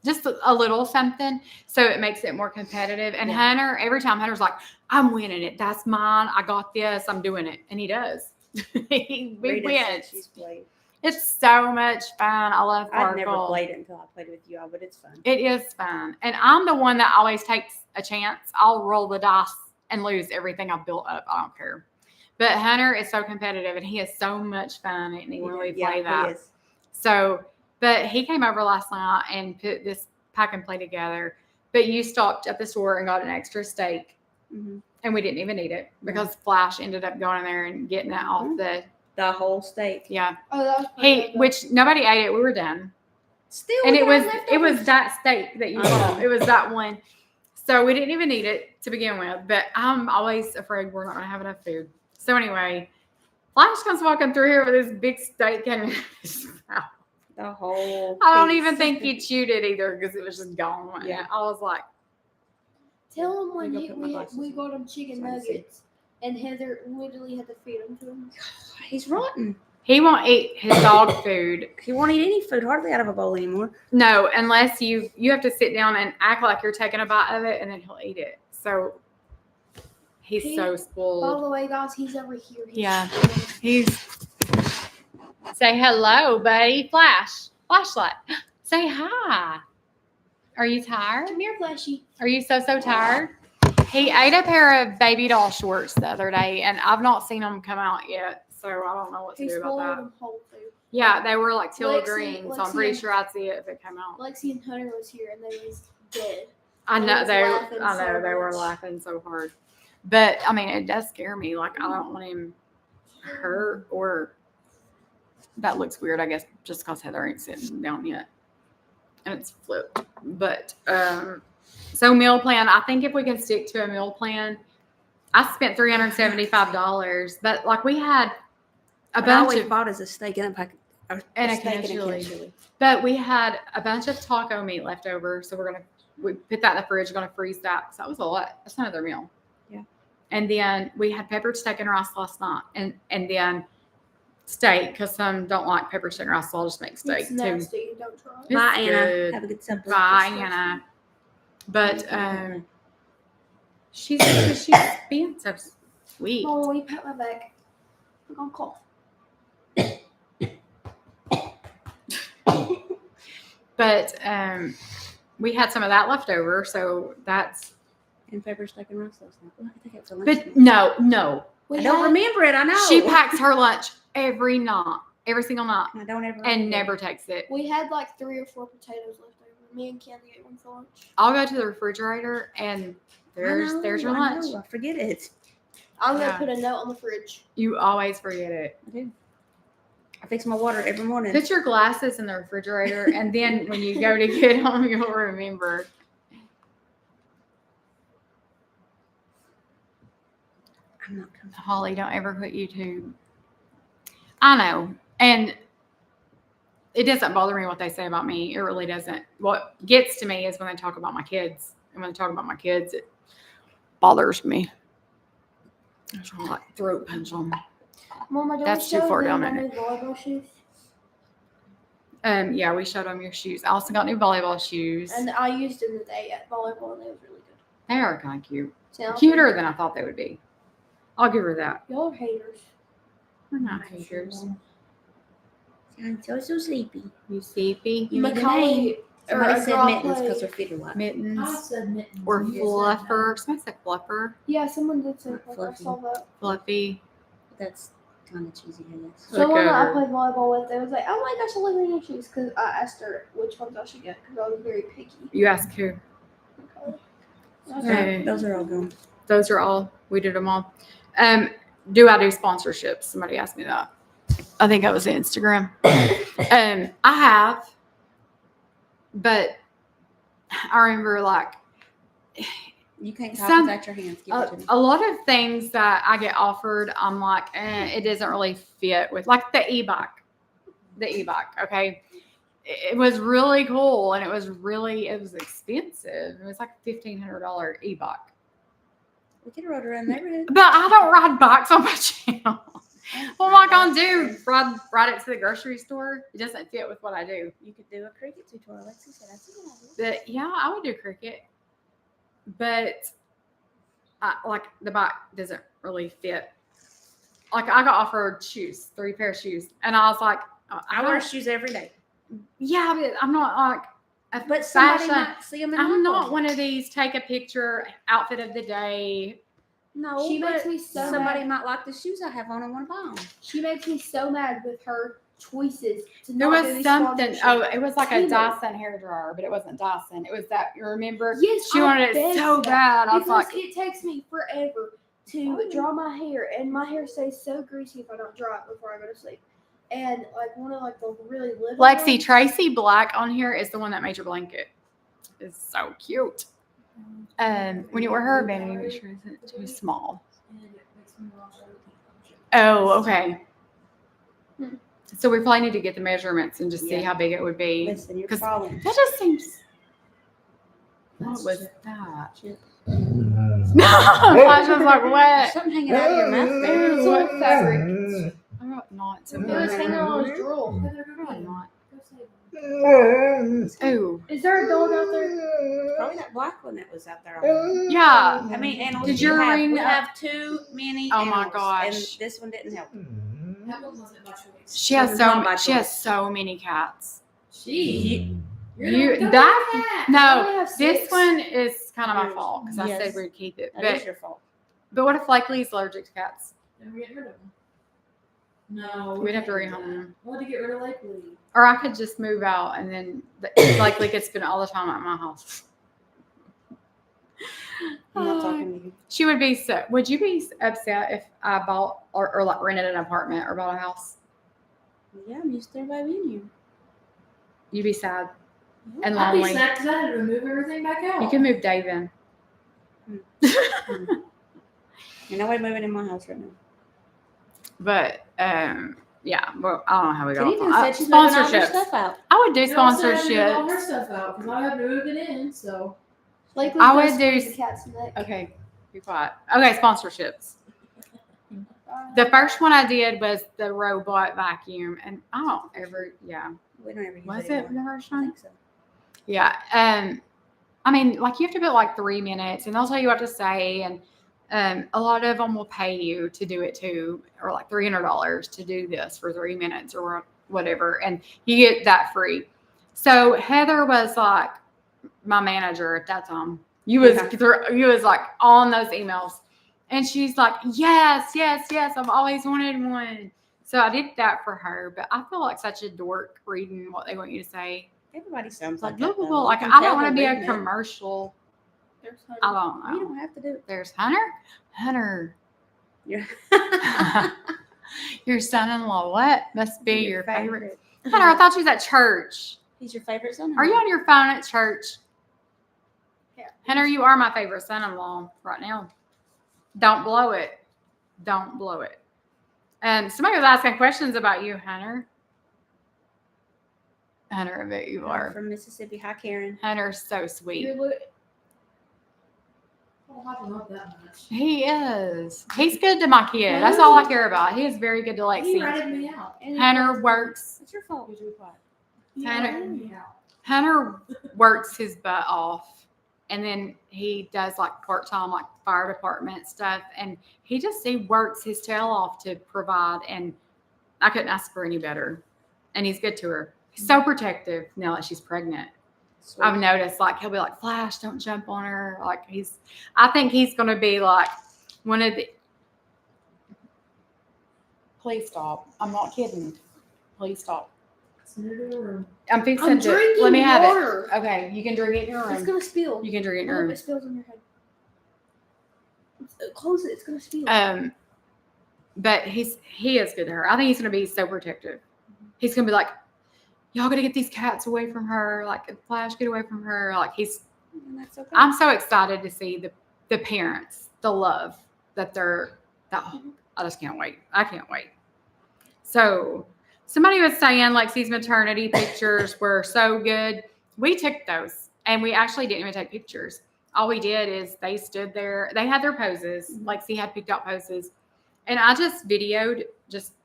just a little something. So it makes it more competitive. And Hunter, every time Hunter's like, I'm winning it. That's mine. I got this. I'm doing it. And he does. We win. She's played. It's so much fun. I love Farkle. I've never played it until I played it with you all, but it's fun. It is fun. And I'm the one that always takes a chance. I'll roll the dice and lose everything I've built up. I don't care. But Hunter is so competitive, and he has so much fun, and when we play that. He is. So, but he came over last night and put this pack and play together. But you stopped at the store and got an extra steak, and we didn't even eat it because Flash ended up going in there and getting it off the whole steak. Yeah. Oh, that was pretty good, though. Which nobody ate it. We were done. Still, And we it got was leftovers. that steak that you bought. It was that one. So we didn't even eat it to begin with. But I'm always afraid we're not going to have enough food. So anyway, Flash comes walking through here with this big steak in his mouth. The whole. I don't piece. even think he chewed it either because it was just gone. Yeah. I was like, Tell him when Let me go put my glasses we on. got him chicken So I can see. nuggets, and Heather literally had to feed them to him. He's rotten. he won't eat his dog food. He won't eat any food hardly out of a bowl anymore. No, unless you have to sit down and act like you're taking a bite of it, and then he'll eat it. So he's so By spoiled. the way, guys, he's over here. Yeah. He's say hello, buddy. Flashlight. Say hi. Are you tired? Come here, Flashy. Are you so tired? He ate a pair of baby doll shorts the other day, and I've not seen them come out yet, so I don't know what to He do about spoiled that. them whole food. Yeah, they were like teal green, so I'm Lexi pretty and- sure I'd see it if it came out. Lexi and Hunter was here, and they was dead. I They know was they laughing so they were much. laughing so hard, but I mean, it does scare me. Like I don't want him hurt, or that looks weird. I guess just because Heather ain't sitting down yet. and it's flipped. But so meal plan. I think if we can stick to a meal plan, I spent $375. But like we had a But I bunch always of bought as a steak and a pack. and a steak can of chili. chili. But we had a bunch of taco meat left over, so we put that in the fridge. We're gonna freeze that. So that was a lot. That's another meal. Yeah. And then we had peppered steak and rice last night, and then steak because some don't like peppered steak and rice, so I'll just make steak It's too. nasty. Don't try it. It's Bye, Anna. good. Have a good supper. Bye, Anna. But she's being so sweet. Mom, will you pat my back? I'm gonna call. But we had some of that left over, so that's. And pepper steak and rice last night. Well, I think it was a lunch. But no. We I don't had- remember it. I know. She packs her lunch every single night, I don't ever. and remember. never takes it. We had like 3 or 4 potatoes left over. Me and Candy ate one for lunch. I'll go to the refrigerator, and there's your lunch. I forget it. I'm Yeah. gonna put a note on the fridge. You always forget it. I do. I fix my water every morning. Put your glasses in the refrigerator, and then when you go to get them, you'll remember. I'm not coming. Holly, don't ever quit YouTube. I know. And it doesn't bother me what they say about me. It really doesn't. What gets to me is when they talk about my kids. And when they talk about my kids, it bothers me. I just want to like throat punch them. Mama, don't That's too show far them down my in new volleyball shoes. Yeah, we showed them your shoes. I also got new volleyball shoes. And I used them today at volleyball, and they was really good. They are kind of cute. Sounds Cuter than I thought they would be. I'll give her that. Y'all are haters. We're not haters. I'm so sleepy. You sleepy? You need a Macaulay, name. or Somebody a said girl mittens because played- her feet are white. Mittens. I said mittens. Or You said no. fluffer. Somebody said fluffer. Yeah, someone did say that. I Fluffy. saw that. Fluffy. That's kind of cheesy, I guess. Look Someone that I over. played volleyball with, they was like, "Oh my gosh, I love your new shoes," because I asked her which ones I should get because I was very picky. You ask who? Okay. Okay. Those are all gone. Those are all. We did them all. Do I do sponsorships? Somebody asked me that. I think that was Instagram. I have, but I remember like You can't talk Some- without your hands. Give it to me. a lot of things that I get offered. I'm like, it doesn't really fit with like the e-bike. Okay. It was really cool, and it was expensive. It was like a $1,500 e-bike. We could have rode around the neighborhood. But I don't ride bikes on my channel. What am I gonna do? Ride it to the grocery store? It doesn't fit with what I do. You could do a cricket tutorial. Lexi said that's a good idea. But yeah, I would do cricket. But like the bike doesn't really fit. Like I got offered shoes, 3 pair of shoes, and I was like, I wear shoes every day. yeah, but I'm not like a But somebody fashion. might see them in I'm not Walmart. one of these take a picture outfit of the day. No, She but makes me so somebody mad. might like the shoes I have on and want to buy them. She makes me so mad with her choices to There not do was these something. sponsorships. Oh, it was like a Taylor. Dyson hairdryer, but it wasn't Dyson. It was that. You remember? Yes, She I wanted it begged so for that. bad. I was Because like, it takes me forever to draw my hair, and my hair stays so greasy if I don't dry it before I go to sleep. And like one of like the really little Lexi, ones- Tracy Black on here is the one that made your blanket. It's so cute. When you wear her baby, make sure it's not too small. And it makes me wash everything. Oh, okay. Hmm. So we probably need to get the measurements and just see Yeah. how big it would be. Listen, you're 'Cause falling. That just seems. What That's was shit. that? Shit. I was like, what? Something hanging out of your mouth there. It's What on fabric. I'm not It was hanging on his drawer. Probably not. Go save them. Oh, Is there a dog out there? Probably that black one that was out there. All yeah. I mean, animals. Did you your have, ring- we have too many. Oh my animals, gosh. And this one didn't help. That one wasn't by choice. She has It's not by she has choice. so many cats. She. You- Go that- get cat. No, I only have this 6. one is kind of my fault because I Yes. said we'd keep it. That is But your fault. what if Blakely's allergic to cats? Then we're getting rid of them. No. We'd have to can't do rehome that. them. We'll have to get rid of Lakely. Or I could just move out and then Blakely could spend all the time at my house. I'm not talking to you. She would be so. Would you be upset if I bought or like rented an apartment or bought a house? Yeah, I'm used to everybody being here. You'd be sad. and I'd be lonely. sad because I had to remove everything back out. You can move Dave in. You're nobody moving in my house right now. But yeah, well, I don't know how we got Kenny off on said she's moving all her sponsorships. stuff out. I would do No, I said I had to move all her sponsorships. stuff out because I had to move it in. So Like I would do the cat's neck. Okay, be quiet. Okay, sponsorships. The first one I did was the robot vacuum, and I don't ever, yeah. We don't ever use Was it it anymore. the first I one? think so. Yeah. I mean, like you have to put like 3 minutes, and they'll tell you what to say, and a lot of them will pay you to do it too, or like $300 to do this for 3 minutes or whatever, and you get that free. So Heather was like my manager at that time. You was like on those emails, and she's like, yes, I've always wanted one. So I did that for her, but I feel like such a dork reading what they want you to say. Everybody sounds like Like, that. blah, blah, though. blah. You Like can I tell don't want to they're be a reading it. commercial. There's I don't know. You don't have to do it. There's Hunter. You're Your son-in-law. What must be your favorite? favorite. Hunter, I thought you was at church. He's your favorite son. Are you on your phone at church? Yeah. Hunter, you are my favorite son-in-law right now. Don't blow it. Don't blow it. And somebody was asking questions about you, Hunter. Hunter, I bet you are. from Mississippi? Hi, Karen. Hunter's so sweet. you're li- I don't have to love that much. He is. He's good to my kid. That's all I care about. He is very good to He Lexi. ratted me out. Hunter works. It's your fault. Would you be quiet? He Hunter- ratted me out. Hunter works his butt off, and then he does like part-time like fire department stuff, and he works his tail off to provide, and I couldn't ask for any better. And he's good to her. He's so protective now that she's pregnant. Sweet. I've noticed like he'll be like, Flash, don't jump on her. Like I think he's gonna be like one of the Please stop. I'm not kidding. Please stop. Send her to her room. I'm fixing I'm to drinking let me have water. it. Okay, you can drink it in your It's room. gonna spill. You can drink it in I your hope room. it spills on your head. Close it. It's gonna spill. But he is good to her. I think he's gonna be so protective. He's gonna be like, y'all gotta get these cats away from her. Like, Flash, get away from her. Like And that's okay. I'm so excited to see the parents, the love that I just can't wait. I can't wait. So somebody was saying Lexi's maternity pictures were so good. We took those, and we actually didn't even take pictures. All we did is they stood there. They had their poses. Lexi had picked out poses. And I just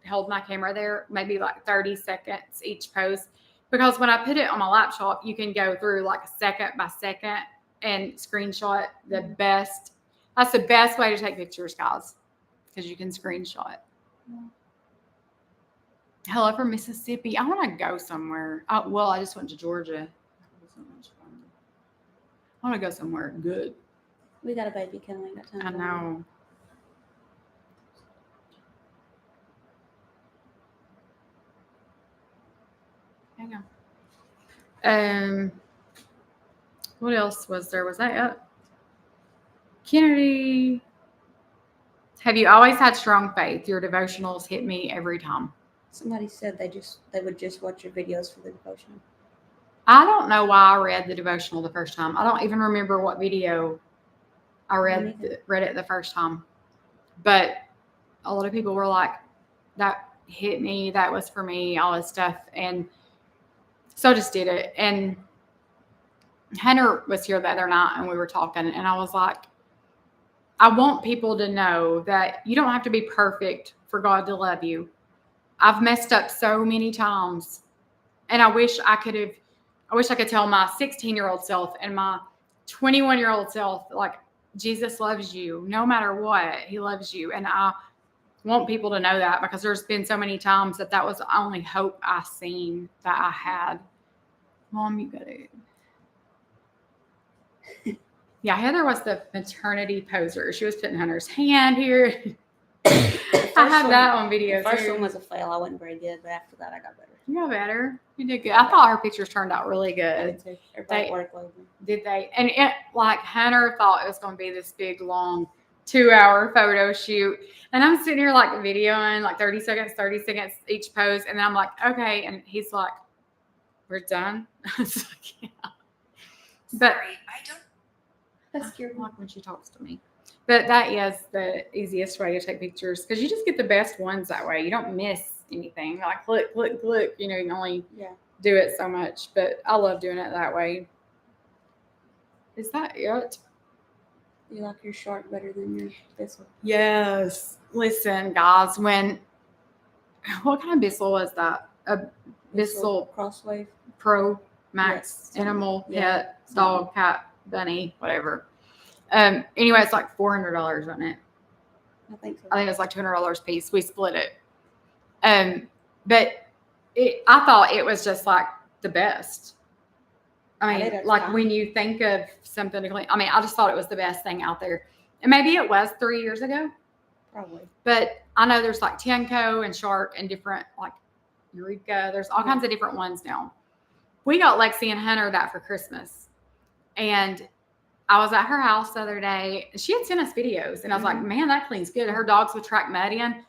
held my camera there, maybe like 30 seconds each pose. Because when I put it on my laptop, you can go through like second by second and screenshot the best. That's the best way to take pictures, guys, because you can screenshot. Hello from Mississippi. I want to go somewhere. I just went to Georgia. I want to go somewhere good. We got a baby coming. We got time. I know. Hang on. What else was there? Was that it? Kennedy. Have you always had strong faith? Your devotionals hit me every time. Somebody said they would just watch your videos for the devotion. I don't know why I read the devotional the first time. I don't even remember what video I read it the first time. But a lot of people were like, that hit me, that was for me, all this stuff. And so I just did it. And Hunter was here the other night, and we were talking, and I was like, I want people to know that you don't have to be perfect for God to love you. I've messed up so many times, and I wish I could tell my 16-year-old self and my 21-year-old self, like, Jesus loves you no matter what. He loves you. And I want people to know that, because there's been so many times that was the only hope I seen that I had. Mom, you got it. Yeah, Heather was the maternity poser. She was putting Hunter's hand here. I have that on video The first too. one was a fail. I wasn't very good, but after that, I got better. You got better. You did good. I thought her pictures turned out really good. Everybody at work loved me. Did they? And it, like, Hunter thought it was going to be this big, long 2-hour photo shoot. And I'm sitting here like videoing like 30 seconds each pose. And then I'm like, okay. And he's like, we're done. It's like, yeah. But That's scary. I like when she talks to me. But that is the easiest way to take pictures because you just get the best ones that way. You don't miss anything. Like click, click, click. You know, you can only do it so much. But I love doing it that way. Is that it? You like your shark better than your thistle? Yes. Listen, guys, what kind of Bissell was that? A Bissell Crosswave Pro Max Yes. animal Yeah. pet dog cat bunny whatever. Anyway, it's like $400 on it. I think so. I think it's like $200 a piece. We split it. But I thought it was just like the best. I I mean, did, like fine. when you think of something to clean, I mean, I just thought it was the best thing out there. And maybe it was 3 years ago, Probably. but I know there's like Tenco and Shark and different like Eureka. There's all kinds of different ones now. We got Lexi and Hunter that for Christmas. And I was at her house the other day. She had sent us videos, and I was like, man, that cleans good. Her dogs would track mud in,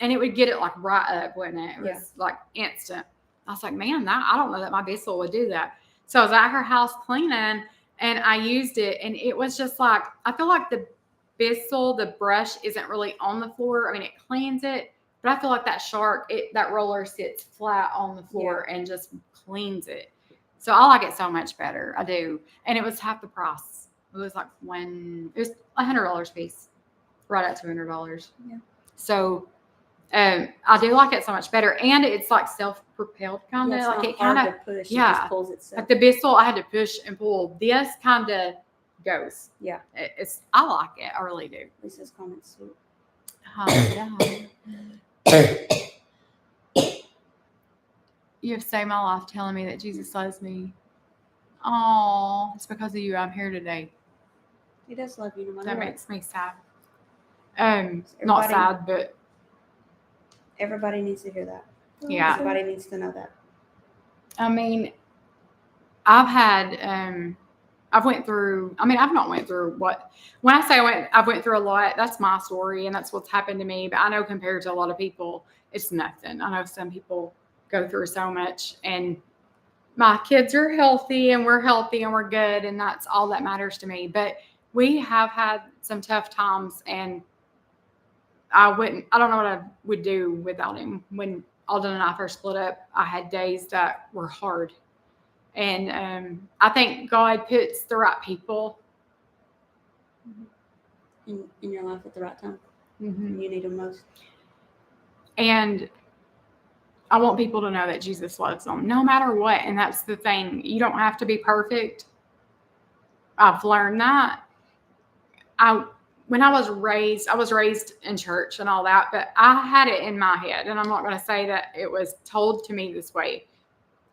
and it would get it like right up, wouldn't it? It was like instant. I was like, man, I don't know that my Bissell would do that. So I was at her house cleaning, and I used it, and it was just like, I feel like the Bissell, the brush isn't really on the floor. I mean, it cleans it, but I feel like that Shark, that roller sits flat on the floor and just cleans it. So I like it so much better. I do. And it was half the price. It was like it was $100 a piece, right at $200. Yeah. So I do like it so much better. And it's like self-propelled kind of. Yeah, like it's it not kind hard of, to push. yeah. It just pulls itself. Like the Bissell, I had to push and pull. This kind of goes. Yeah. I like it. I really do. Lisa's comments sweet. You have saved my life telling me that Jesus loves me. Oh, it's because of you I'm here today. He does love you no matter That what. makes me sad. Not sad, but Everybody needs to hear that. yeah. Everybody needs to know that. I mean, I've not went through when I say I've went through a lot, that's my story and that's what's happened to me. But I know compared to a lot of people, it's nothing. I know some people go through so much, and my kids are healthy and we're healthy and we're good. And that's all that matters to me. But we have had some tough times, and I don't know what I would do without him. When Alden and I first split up, I had days that were hard. And I think God puts the right people In your life at the right time. Mm-hmm. You need them most. And I want people to know that Jesus loves them no matter what. And that's the thing. You don't have to be perfect. I've learned that. When I was raised in church and all that, but I had it in my head, and I'm not going to say that it was told to me this way,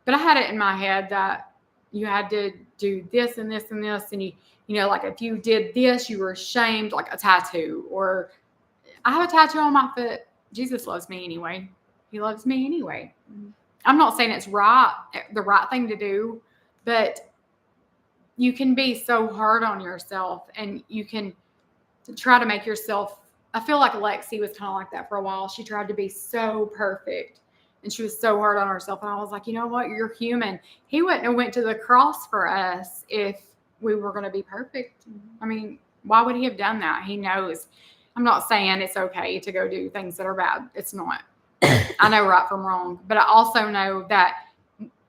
but I had it in my head that you had to do this and this and this. And you know, like if you did this, you were ashamed, like a tattoo. Or I have a tattoo on my foot. Jesus loves me anyway. He loves me anyway. I'm not saying it's the right thing to do, but you can be so hard on yourself, and you can try to make yourself. I feel like Lexi was kind of like that for a while. She tried to be so perfect, and she was so hard on herself. And I was like, you know what? You're human. He wouldn't have went to the cross for us if we were going to be perfect. I mean, why would he have done that? He knows. I'm not saying it's okay to go do things that are bad. It's not. I know right from wrong, but I also know that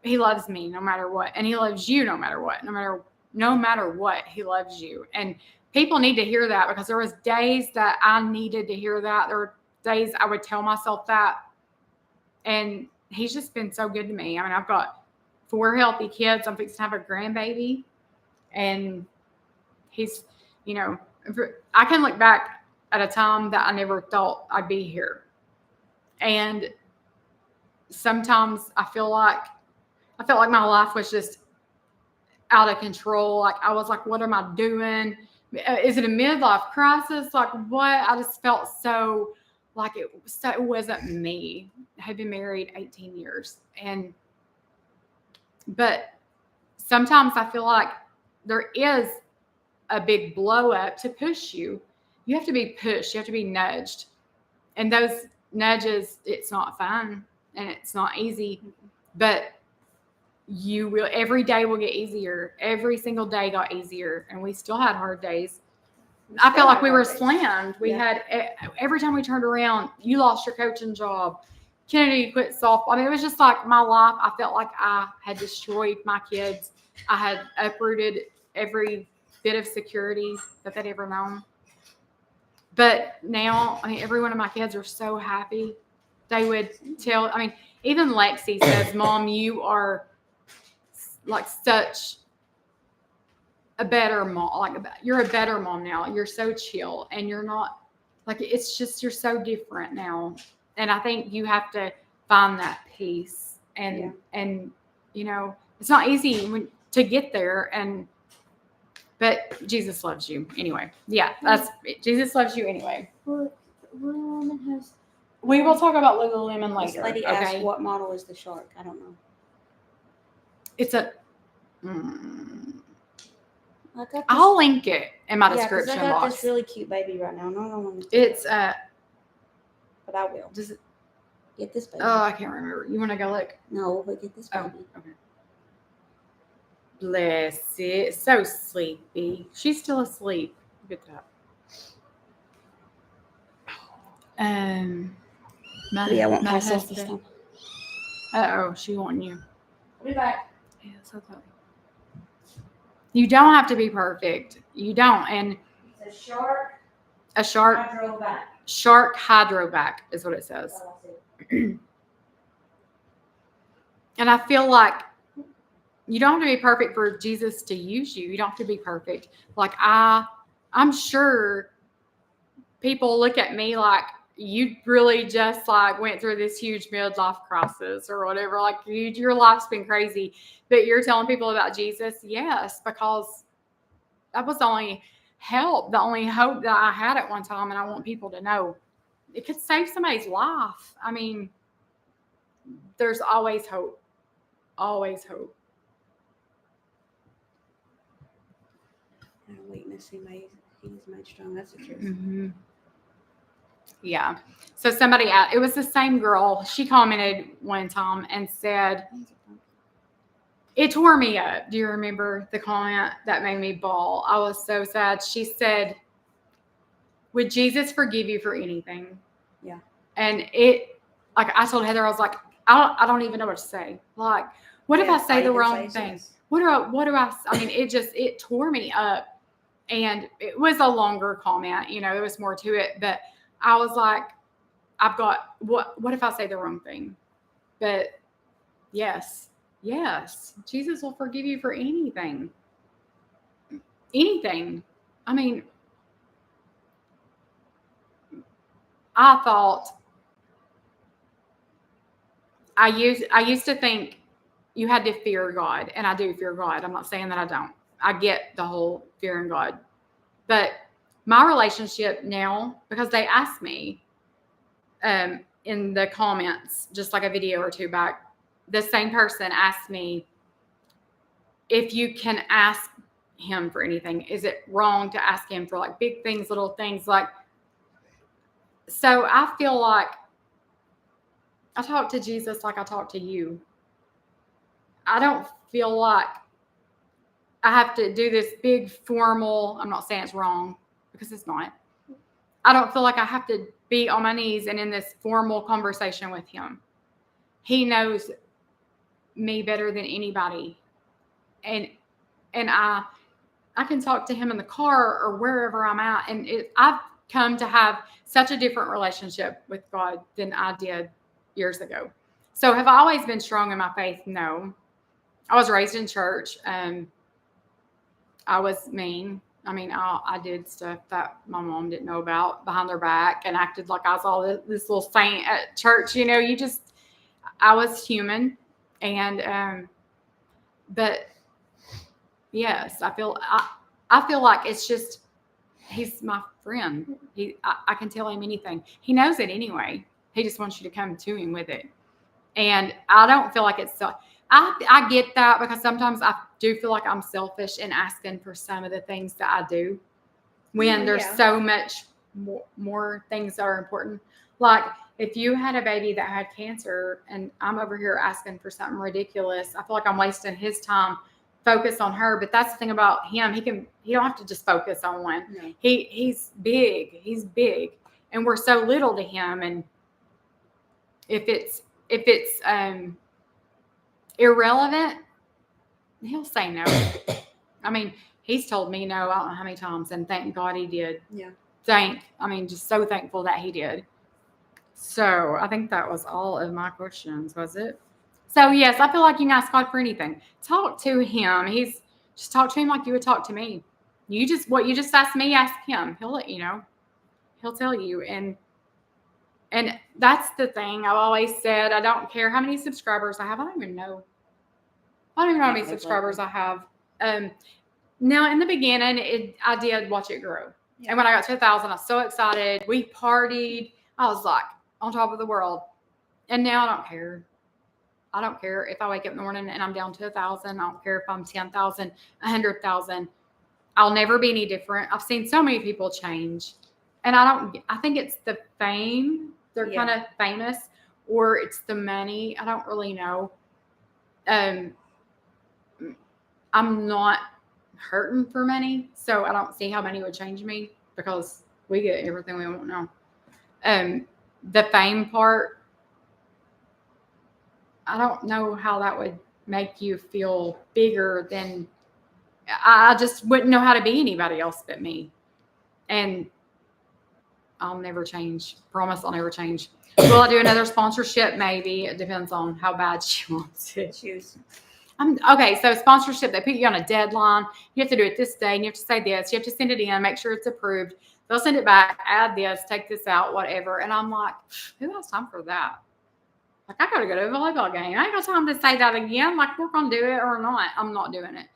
he loves me no matter what, and he loves you no matter what. No matter what, he loves you. And people need to hear that, because there was days that I needed to hear that. There were days I would tell myself that, and he's just been so good to me. I mean, I've got 4 healthy kids. I'm fixing to have a grandbaby, and he's, you know, I can look back at a time that I never thought I'd be here. And sometimes I felt like my life was just out of control. Like I was like, what am I doing? Is it a midlife crisis? Like what? I just felt so like it wasn't me. I had been married 18 years. But sometimes I feel like there is a big blow up to push you. You have to be pushed. You have to be nudged. And those nudges, it's not fun and it's not easy, but you will, every day will get easier. Every single day got easier, and we still had hard days. I felt like we were slammed. We had, every time we turned around, you lost your coaching job. Kennedy quit softball. I mean, it was just like my life. I felt like I had destroyed my kids. I had uprooted every bit of security that they'd ever known. But now, I mean, every one of my kids are so happy. They would tell, I mean, even Lexi says, Mom, you are like such a better mom. Like, you're a better mom now. You're so chill, and you're not, like, it's just, you're so different now. And I think you have to find that peace. And, you know, it's not easy to get there. But Jesus loves you anyway. Yeah, that's Jesus loves you anyway. Lululemon has. We will talk about Lululemon later. This lady asked what model is the shark. I don't know. It's a. I'll link it in my description I got box. this really cute baby right now. No. It's But I will. Does it? Get this baby. Oh, I can't remember. You want to go look? No, but get this baby. Oh, okay. Bless it. So sleepy. She's still asleep. Look at that. I want myself this husband. time. She wanting you. I'll be back. Yeah, so that. You don't have to be perfect. You don't. And It's a shark. a shark. Hydrovac. Shark hydrovac is what it says. And I feel like you don't have to be perfect for Jesus to use you. You don't have to be perfect. Like I'm sure people look at me like you really just like went through this huge midlife crisis or whatever. Like your life's been crazy, but you're telling people about Jesus. Yes, because that was the only help, the only hope that I had at one time. And I want people to know it could save somebody's life. I mean, there's always hope. Always hope. Weakness he's made strong. That's the truth. Mm-hmm. Yeah. So it was the same girl. She commented one time and said, it tore me up. Do you remember the comment that made me bawl? I was so sad. She said, would Jesus forgive you for anything? Yeah. And I told Heather, I was like, I don't even know what to say. Like, what if I say the wrong thing? Yes. What do I mean, it tore me up. And it was a longer comment, there was more to it, but I was like, what if I say the wrong thing? But yes, Jesus will forgive you for anything. Anything. I mean, I used to think you had to fear God, and I do fear God. I'm not saying that I don't. I get the whole fearing God. But my relationship now, because they asked me in the comments, just like a video or two back, the same person asked me if you can ask him for anything. Is it wrong to ask him for like big things, little things? Like, so I feel like I talk to Jesus like I talk to you. I don't feel like I have to do this big formal, I'm not saying it's wrong because it's not. I don't feel like I have to be on my knees and in this formal conversation with him. He knows me better than anybody. And I can talk to him in the car or wherever I'm at. And I've come to have such a different relationship with God than I did years ago. So have I always been strong in my faith? No. I was raised in church. I was mean. I mean, I did stuff that my mom didn't know about behind their back and acted like I was all this little saint at church. I was human. And, but yes, I feel like it's just, he's my friend. I can tell him anything. He knows it anyway. He just wants you to come to him with it. And I don't feel like it's so, I get that because sometimes I do feel like I'm selfish in asking for some of the things that I do when there's so much more things that are important. Like if you had a baby that had cancer and I'm over here asking for something ridiculous, I feel like I'm wasting his time. Focus on her. But that's the thing about him. He don't have to just focus on one. No. He's big and we're so little to him. And if it's irrelevant, he'll say no. I mean, he's told me no, I don't know how many times, and thank God he did. Yeah. Just so thankful that he did. So I think that was all of my questions, was it? So yes, I feel like you can ask God for anything. Talk to him. Just talk to him like you would talk to me. What you just asked me, ask him. He'll let you know. He'll tell you. And that's the thing I've always said. I don't care how many subscribers I have. I don't even know how many subscribers I have. Now in the beginning, I did watch it grow. Yeah. And when I got to 1,000, I was so excited. We partied. I was like on top of the world. And now I don't care. I don't care if I wake up in the morning and I'm down to 1,000. I don't care if I'm 10,000, 100,000. I'll never be any different. I've seen so many people change. And I think it's the fame. They're kind of famous, or it's the money. I don't really know. I'm not hurting for money, so I don't see how money would change me because we get everything we want now. The fame part, I don't know how that would make you feel bigger than. I just wouldn't know how to be anybody else but me, and I'll never change. Promise I'll never change. Will I do another sponsorship? Maybe. It depends on how bad she wants it. Choose. Okay, so sponsorship, they put you on a deadline. You have to do it this day, and you have to say this. You have to send it in, make sure it's approved. They'll send it back, add this, take this out, whatever. And I'm like, who has time for that? Like, I got to go to a volleyball game. I ain't got time to say that again. Like, we're going to do it or not. I'm not doing it.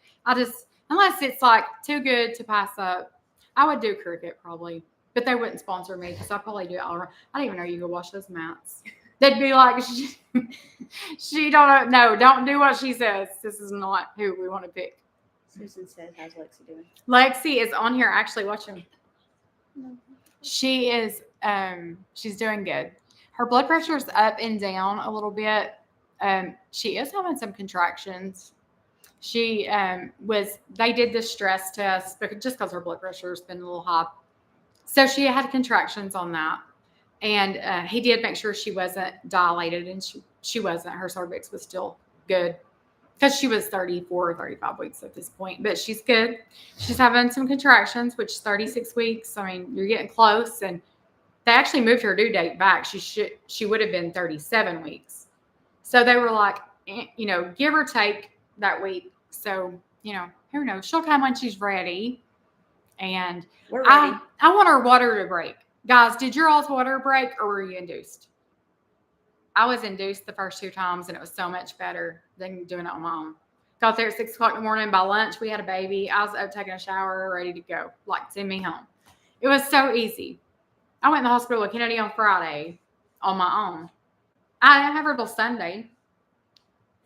Unless it's like too good to pass up, I would do cricket probably. But they wouldn't sponsor me because I probably do it all around. I didn't even know you could wash those mats. They'd be like, she don't do what she says. This is not who we want to pick. Susan said, how's Lexi doing? Lexi is on here actually watching. She is, she's doing good. Her blood pressure is up and down a little bit. She is having some contractions. They did the stress test just because her blood pressure has been a little high. So she had contractions on that. And he did make sure she wasn't dilated, and she wasn't. Her cervix was still good because she was 34 or 35 weeks at this point. But she's good. She's having some contractions, which is 36 weeks. I mean, you're getting close. And they actually moved her due date back. She would have been 37 weeks. So they were like, give or take that week. So, who knows? She'll come when she's ready. And we're ready. I want her water to break. Guys, did your all's water break or were you induced? I was induced the first 2 times, and it was so much better than doing it on my own. Got there at 6 o'clock in the morning. By lunch, we had a baby. I was up taking a shower, ready to go. Like, send me home. It was so easy. I went in the hospital with Kennedy on Friday on my own. I didn't have her till Sunday.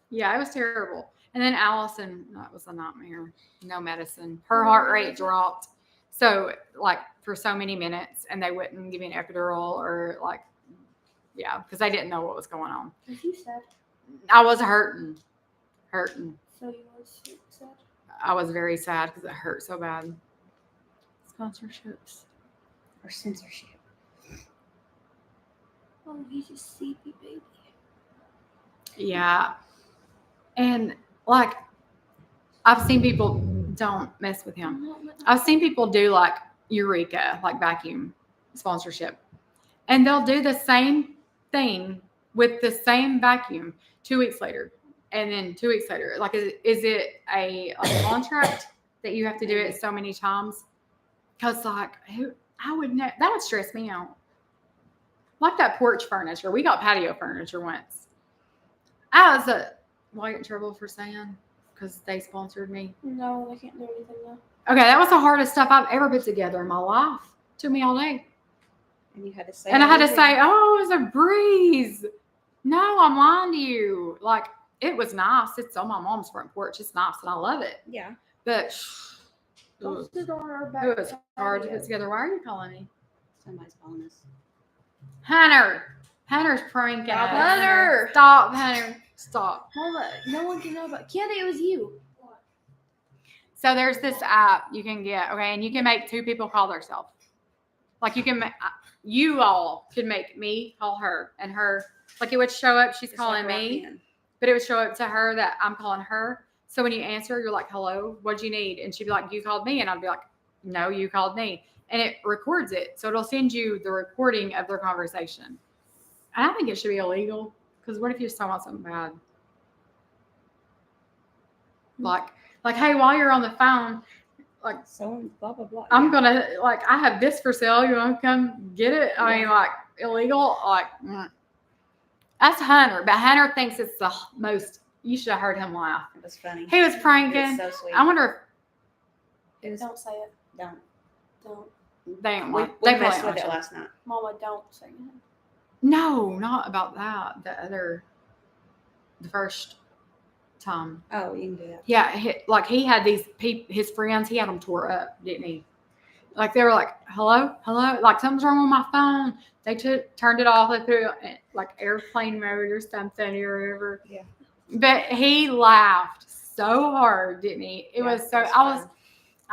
Yeah, it was terrible. And then Allison, that was a nightmare. No medicine. Her heart rate dropped. So, for so many minutes, and they wouldn't give me an epidural or, because they didn't know what was going on. Was you sad? I was hurting. So you were sad? I was very sad because it hurt so bad. Sponsorships. Or censorship. Oh, he's a sleepy baby. Yeah. And, I've seen people, don't mess with him. I've seen people do, Eureka, vacuum sponsorship. And they'll do the same thing with the same vacuum 2 weeks later. And then 2 weeks later. Is it a contract that you have to do it so many times? Because, I would know. That would stress me out. Like that porch furniture. We got patio furniture once. Will I get in trouble for saying? Because they sponsored me. No, they can't do anything though. Okay, that was the hardest stuff I've ever put together in my life. Took me all day. And you had to say. And I had to say, oh, it was a breeze. No, I'm lying to you. It was nice. It's on my mom's front porch. It's nice, and I love it. Yeah. But Don't sit on our back. it was hard to put together. Why are you calling me? Somebody's calling us. Hunter. Hunter's pranking. Stop, Hunter. Stop, Hunter. Stop. Mama, no one can know about Candy. It was you. So there's this app you can get, okay, and you can make two people call themselves. Like you all could make me call her and her. Like it would show up, she's calling me, but it would show up to her that I'm calling her. So when you answer, you're like, hello, what'd you need? And she'd be like, you called me. And I'd be like, no, you called me. And it records it. So it'll send you the recording of their conversation. And I think it should be illegal. Because what if you're just talking about something bad? Like, hey, while you're on the phone, like, so blah blah blah. I'm gonna like, I have this for sale. You want to come get it? I mean, like, illegal. Like, that's Hunter, but Hunter thinks it's the most. You should have heard him laugh. It was funny. He was pranking. It's so sweet. I wonder It was, Don't say it. don't. Don't. if they don't We want. They messed probably with it don't. last night. Mama, don't say it. No, not about that. The first time. Oh, you can do that. Yeah, he had these his friends. He had them tore up, didn't he? Like they were like, "Hello, hello!" Like something's wrong with my phone. They turned it off. They put it in, like airplane mode or something or whatever. Yeah. But he laughed so hard, didn't he? It was so. I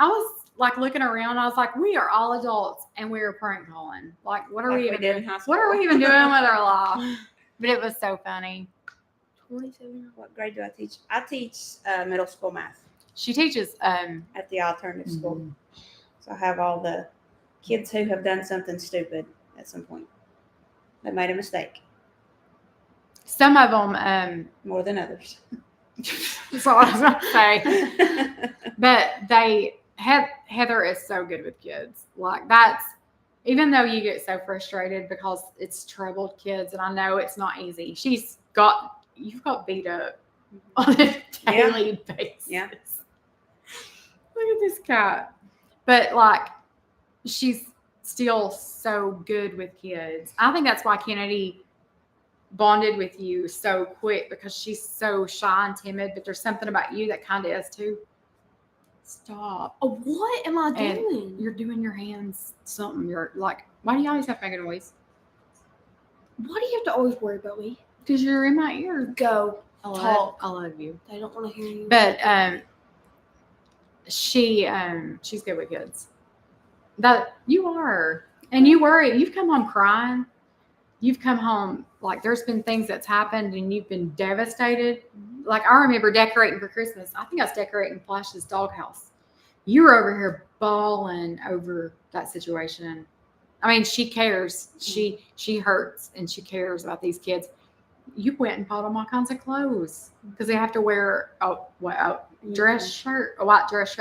was like looking around. I was like, "We are all adults and we are prank calling. Like, what are we even doing? What are we even doing with our life?" But it was so funny. 27. What grade do I teach? I teach middle school math She teaches. at the alternative school. So I have all the kids who have done something stupid at some point. They made a mistake Some of them. more than others. That's all I was going to say. But Heather is so good with kids. Like that's, even though you get so frustrated because it's troubled kids, and I know it's not easy. You've got beat up on a daily basis. Yeah. Look at this cat. But like, she's still so good with kids. I think that's why Kennedy bonded with you so quick, because she's so shy and timid, but there's something about you that kind of is too. Stop. Oh, what am I And doing? you're doing your hands something. You're like, why do you always have to make a noise? Why do you have to always worry about me? Because you're in my ear. Go. I Talk. love you. They don't want to hear you. But she's good with kids. That you are. And you worry. You've come home crying. You've come home like there's been things that's happened and you've been devastated. Like I remember decorating for Christmas. I think I was decorating Flash's doghouse. You were over here bawling over that situation. I mean, she cares. She hurts and she cares about these kids. You went and bought them all kinds of clothes because they have to wear a white dress shirt. White dress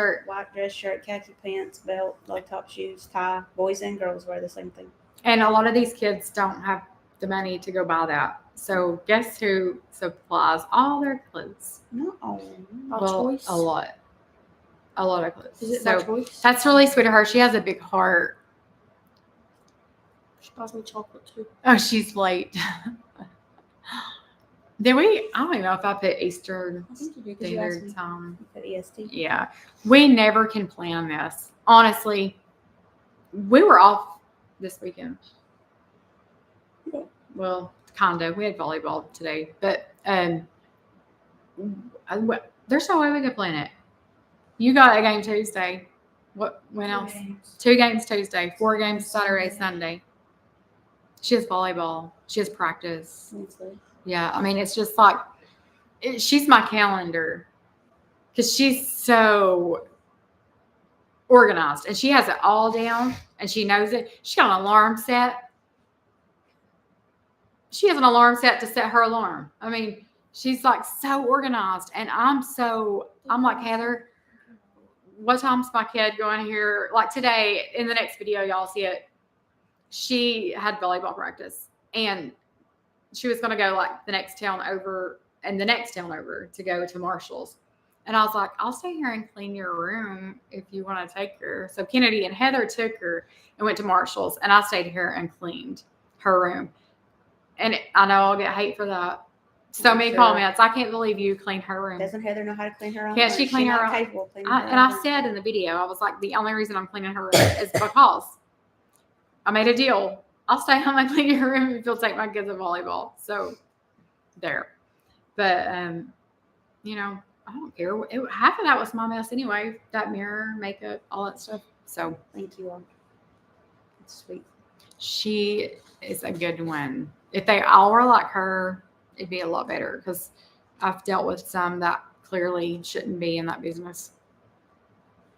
shirt, khaki pants, belt, low top shoes, tie. Boys and girls wear the same thing. And a lot of these kids don't have the money to go buy that. So guess who supplies all their clothes? No. By Well, choice? a lot of clothes. Is it by So choice? that's really sweet of her. She has a big heart. She buys me chocolate too. Oh, she's late. I don't even know if I put Eastern I think you do because you asked Standard me. Time. You put EST. Yeah. We never can plan this. Honestly, we were off this weekend. Well, kind of. We had volleyball today, but there's no way we could plan it. You got a game Tuesday. When else? 2 games Tuesday, 4 games Saturday, Sunday. She has volleyball. She has practice. Yeah, I mean, it's just like, she's my calendar because she's so organized and she has it all down and she knows it. She got an alarm set. She has an alarm set to set her alarm. I mean, she's like so organized and I'm like, Heather, what time's my kid going here? Like today, in the next video, y'all see it. She had volleyball practice and she was going to go like the next town over and the next town over to go to Marshall's. And I was like, I'll stay here and clean your room if you want to take her. So Kennedy and Heather took her and went to Marshall's and I stayed here and cleaned her room. And I know I'll get hate for that. So many comments. I can't believe you cleaned her room. Doesn't Heather know how to clean her own? Can't she clean her own? Capable of cleaning And I said in the video, I was like, the only reason I'm cleaning her room is because I made a deal. I'll stay home and clean your room if you'll take my kids to volleyball. So there. But you know, I don't care. Half of that was my mess anyway. That mirror, makeup, all that stuff. So Thank you all. That's sweet. she is a good one. If they all were like her, it'd be a lot better because I've dealt with some that clearly shouldn't be in that business.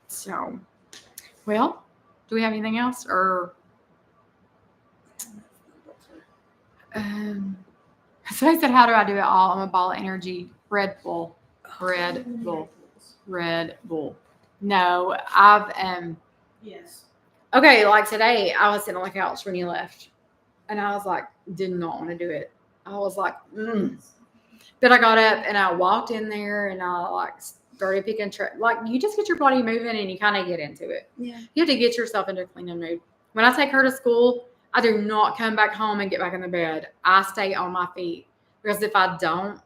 So, well, do we have anything else or? Somebody said, how do I do it all? I'm a ball of energy. Red Bull. No, I've Yes. okay, like today I was sitting on the couch when you left and I was like, did not want to do it. I was like, But I got up and I walked in there and I like started picking like you just get your body moving and you kind of get into it. Yeah. You have to get yourself into a cleaning mood. When I take her to school, I do not come back home and get back in the bed. I stay on my feet because if I don't,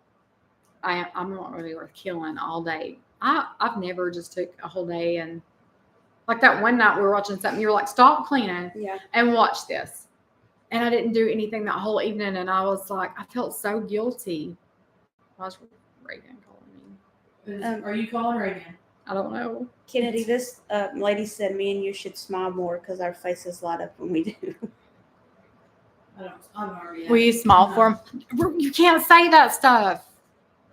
I'm not really worth killing all day. I've never just took a whole day and like that one night we were watching something. You were like, stop cleaning and watch this. And I didn't do anything that whole evening. And I was like, I felt so guilty. Why was Reagan calling me? Are you calling Reagan? I don't know. Kennedy, this lady said me and you should smile more because our faces light up when we do. I'm already. Will you smile for him? You can't say that stuff.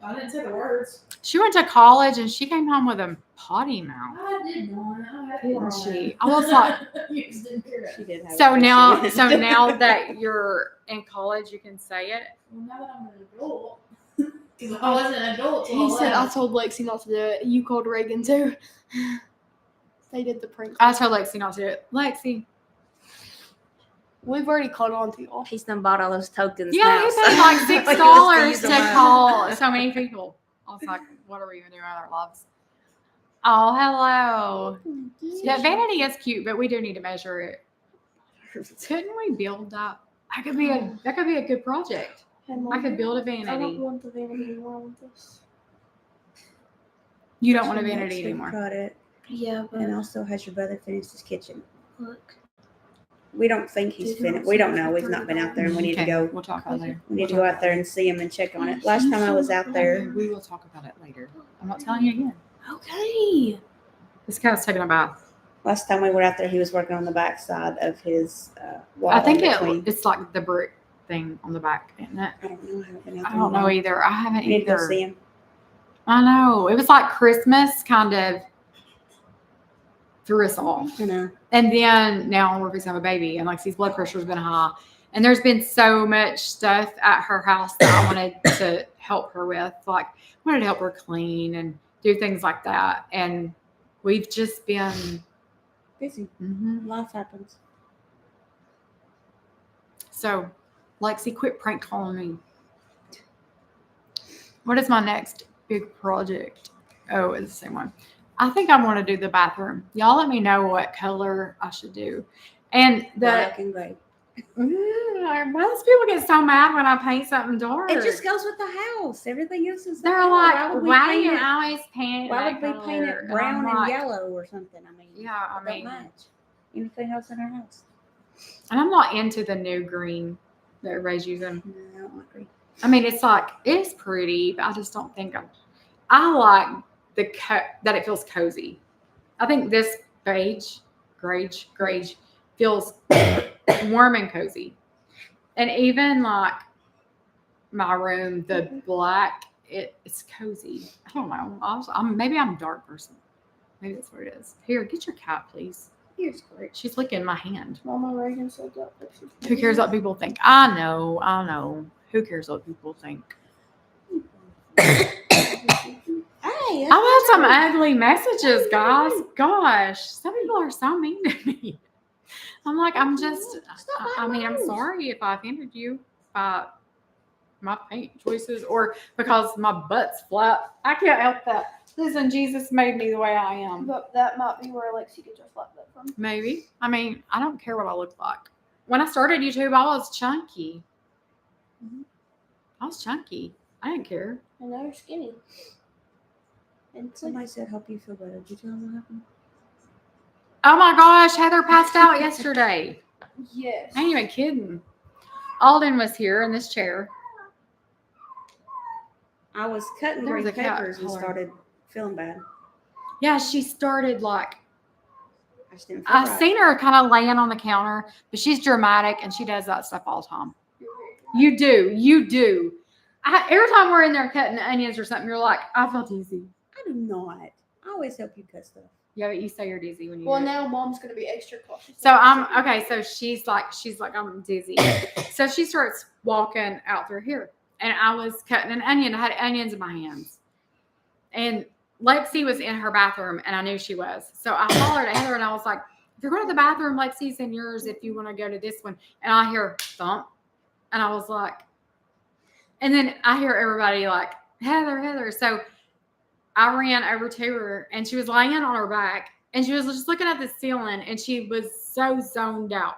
I didn't say the words. She went to college and she came home with a potty mouth. I did not. Didn't she? I was like, You just didn't hear it. She did have so a now, face. so now that you're in college, you can say it. Well, now that I'm an adult. Because I wasn't an adult till He said, I 11. told Lexi not to do it. You called Reagan too. They did the prank. I told Lexi not to do it. Lexi. We've already caught on to y'all. He's done bought all those tokens. Yeah, now, he so- paid like He wants $6 use to them up. call so many people. I was like, what are we gonna do with our lives? Oh, hello. Yeah, vanity is cute, but we do need to measure it. Couldn't we build that? That could be a good project. I could build a I don't vanity. want the vanity anymore. I want this. You don't want a Next vanity week anymore. Product, Yeah, but and also has your brother finished his kitchen. look. We don't think he's finished. We don't know. We've not been out there, and we need to Okay, go. We'll talk about it later. We need to go out there and see him and check on it. Last time I was out there, We will talk about it later. I'm not telling you again. Okay. This guy's taking a bath. last time we were out there, he was working on the back side of his wall. I think in between. it's like the brick thing on the back, isn't it? I don't know. I haven't been out I there don't know either. I haven't You need to go either. see him. I know. It was like Christmas kind of threw us off. I know. And then now we're fixing to have a baby, and Lexi's blood pressure's been high. And there's been so much stuff at her house that I wanted to help her with. Like, I wanted to help her clean and do things like that. And we've just been Busy. mhm. Life happens. So, Lexi, quit prank calling me. What is my next big project? Oh, it's the same one. I think I want to do the bathroom. Y'all let me know what color I should do. And the Black and gray. why does people get so mad when I paint something dark? It just goes with the house. Everything else is. They're the like, color. why do you always paint it? Why that would we paint color?" it And brown I'm and like, yellow or something? I mean, Yeah, I it don't mean, match. Anything else in our house? and I'm not into the new green that everybody's using. No, I don't agree. I mean, it's pretty, but I just don't think I like that it feels cozy. I think this beige feels warm and cozy. And even like my room, the black, it's cozy. I don't know. Maybe I'm a dark person. Maybe that's what it is. Here, get your cat, please. Here's great. She's licking my hand. Mama Reagan said that. Who cares what people think? I know. Who cares what people think? Hey, I've had some ugly messages, guys. Gosh, some people are so mean to me. I'm like, I'm sorry if I offended you by my paint choices or because my butt's flat. I can't help that. Listen, Jesus made me the way I am. But that might be where Lexi gets her flat butt from. Maybe. I mean, I don't care what I look like. When I started YouTube, I was chunky. I was chunky. I didn't care. And now you're skinny. And Somebody said, "Help you feel better." Did you tell them what happened? Oh my gosh, Heather passed out yesterday. Yes. I ain't even kidding. Alden was here in this chair. I was cutting There was green a cat peppers and color. started feeling bad. Yeah, she started like, I just didn't feel I've right. seen her kind of laying on the counter, but she's dramatic and she does that stuff all the time. You do. Every time we're in there cutting onions or something, you're like, I feel dizzy. I do not. I always help you cut stuff. Yeah, but you say you're dizzy when you Well, do it. now Mom's gonna be extra cautious. So I'm okay. So she's like, I'm dizzy. So she starts walking out through here, and I was cutting an onion. I had onions in my hands, and Lexi was in her bathroom, and I knew she was. So I hollered at Heather, and I was like, "If you're going to the bathroom, Lexi's in yours. If you want to go to this one," and I hear thump, and I was like, and then I hear everybody like, Heather. So I ran over to her, and she was laying on her back, and she was just looking at the ceiling, and she was so zoned out.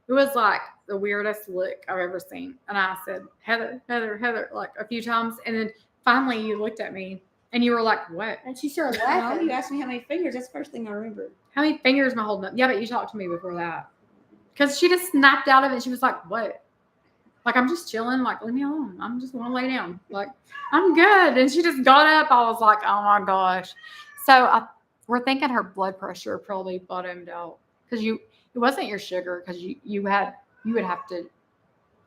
It was like the weirdest look I've ever seen. And I said, Heather, like a few times. And then finally you looked at me, and you were like, what? And she started No, laughing. you asked me how many fingers. That's the first thing I remember. How many fingers am I holding up? Yeah, but you talked to me before that. Because she just snapped out of it, and she was like, what? Like, I'm just chilling. Like, leave me alone. I'm just want to lay down. Like, I'm good. And she just got up. I was like, oh my gosh. So we're thinking her blood pressure probably bottomed out because it wasn't your sugar because you would have to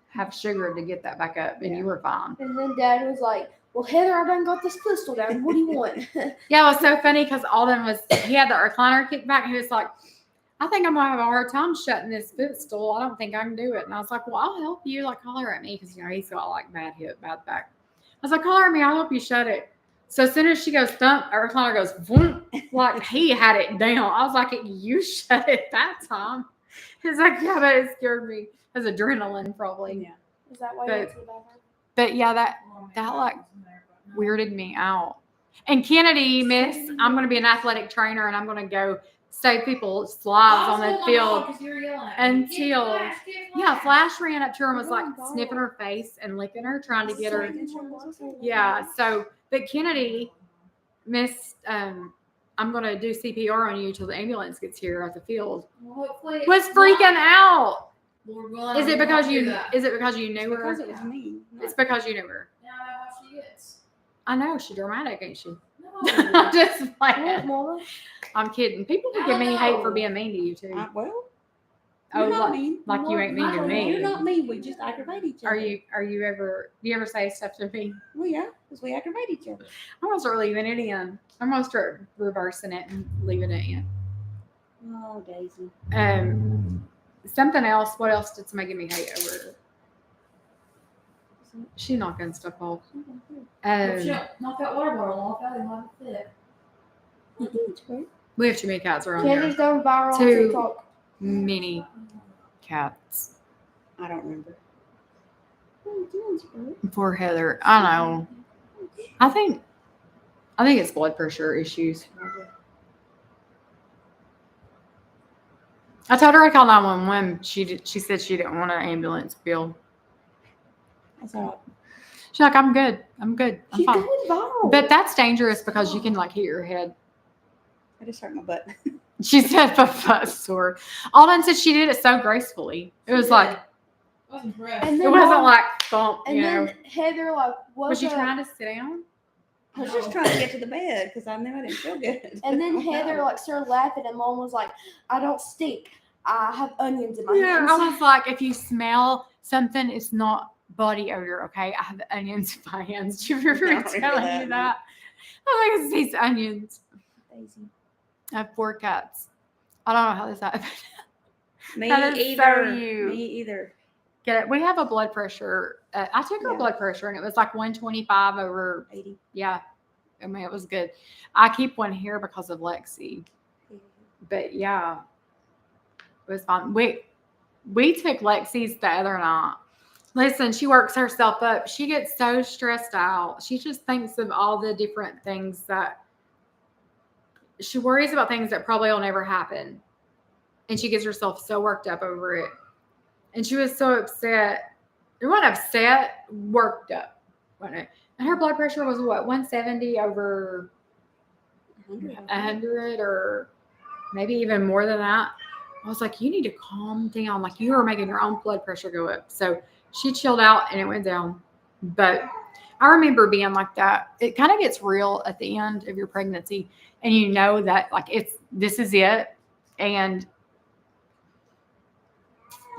have sugar to get that back up, and Yeah. you were fine. And then Dad was like, well, Heather, I done got this pistol down. What do you want? Yeah, it was so funny because Alden he had the recliner kicked back. And he was like, I think I'm going to have a hard time shutting this footstool. I don't think I can do it. And I was like, well, I'll help you. Like, holler at me because, he's got like bad hip, bad back. I was like, holler at me. I'll help you shut it. So as soon as she goes thump, our recliner goes boom, like he had it down. I was like, you shut it that time. He's like, yeah, but it scared me. It was adrenaline probably. Yeah. Is that why But- you went to the bathroom? But yeah, that like weirded me out. And Kennedy, miss, I'm going to be an athletic trainer and I'm going to go save people's lives on the field until, Flash ran up to her and was like sniffing her face and licking her, trying to get her. Yeah. So, but Kennedy, miss, I'm going to do CPR on you till the ambulance gets here at the field. Was freaking out. Is it because you knew her? Because it was me. It's because you knew her. Now I know how she is. I know she's dramatic, ain't she? No. I'm just What, playing. Mama? I'm kidding. People can give me hate for being mean to you too. Well, Oh, you're not like, mean. like you ain't mean to me. You're not mean. We just aggravate each other. Do you ever say stuff to me? Well, yeah, because we aggravate each other. I'm gonna start leaving it in. I'm gonna start reversing it and leaving it in. Oh, Daisy. Something else. What else did somebody give me hate over? She knocking stuff off. Knock that water bottle off. I didn't let it fit. We have too many cats around Candy's here. going viral on Two. TikTok. Many cats. I don't remember. Poor Heather. I know. I think it's blood pressure issues. I told her I called 911. She said she didn't want an ambulance bill. That's all. She's like, I'm good. I'm She's fine. going viral. But that's dangerous because you can like hit your head. I just hurt my butt. She said the butt sore. Alden said she did it so gracefully. It was like, I was impressed. And it then wasn't Mom- like thump, And you know. then Heather Was she trying to sit down? I was just trying to get to the bed because I knew I didn't feel good. And then Heather started laughing, and Mom was like, "I don't stink. I have onions in my Yeah, hands." I was like, if you smell something, it's not body odor, okay? I have onions in my hands. Do you remember I don't remember telling that, you no. that? I think it's these onions. Daisy. I have 4 cats. I don't know how this happened. Me That is either. so you. Me either. Get it? We have a blood pressure. I took her Yeah. blood pressure, and it was like 125 over. 80. Yeah, I mean it was good. I keep one here because of Lexi, but yeah, it was fun. We took Lexi's the other night. Listen, she works herself up. She gets so stressed out. She just thinks of all the different things that she worries about, things that probably will never happen, and she gets herself so worked up over it. And she was so upset. It wasn't upset, worked up. Wasn't it? And her blood pressure was what, 170 over 100 or maybe even more than that. I was like, you need to calm down. Like, you are making your own blood pressure go up. So she chilled out and it went down. But I remember being like that. It kind of gets real at the end of your pregnancy. And you know that, like, this is it. And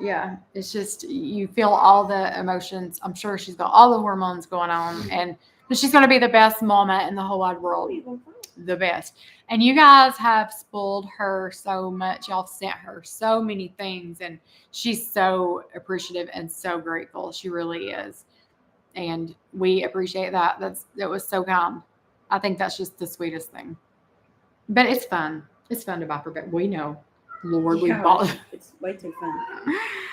yeah, it's just, you feel all the emotions. I'm sure she's got all the hormones going on. And she's going to be the best mama in the whole wide world. The best. And you guys have spoiled her so much. Y'all sent her so many things, and she's so appreciative and so grateful. She really is. And we appreciate that. That was so kind. I think that's just the sweetest thing. But it's fun. It's fun to buy for baby. We know. Lord, we bought. It's way too fun.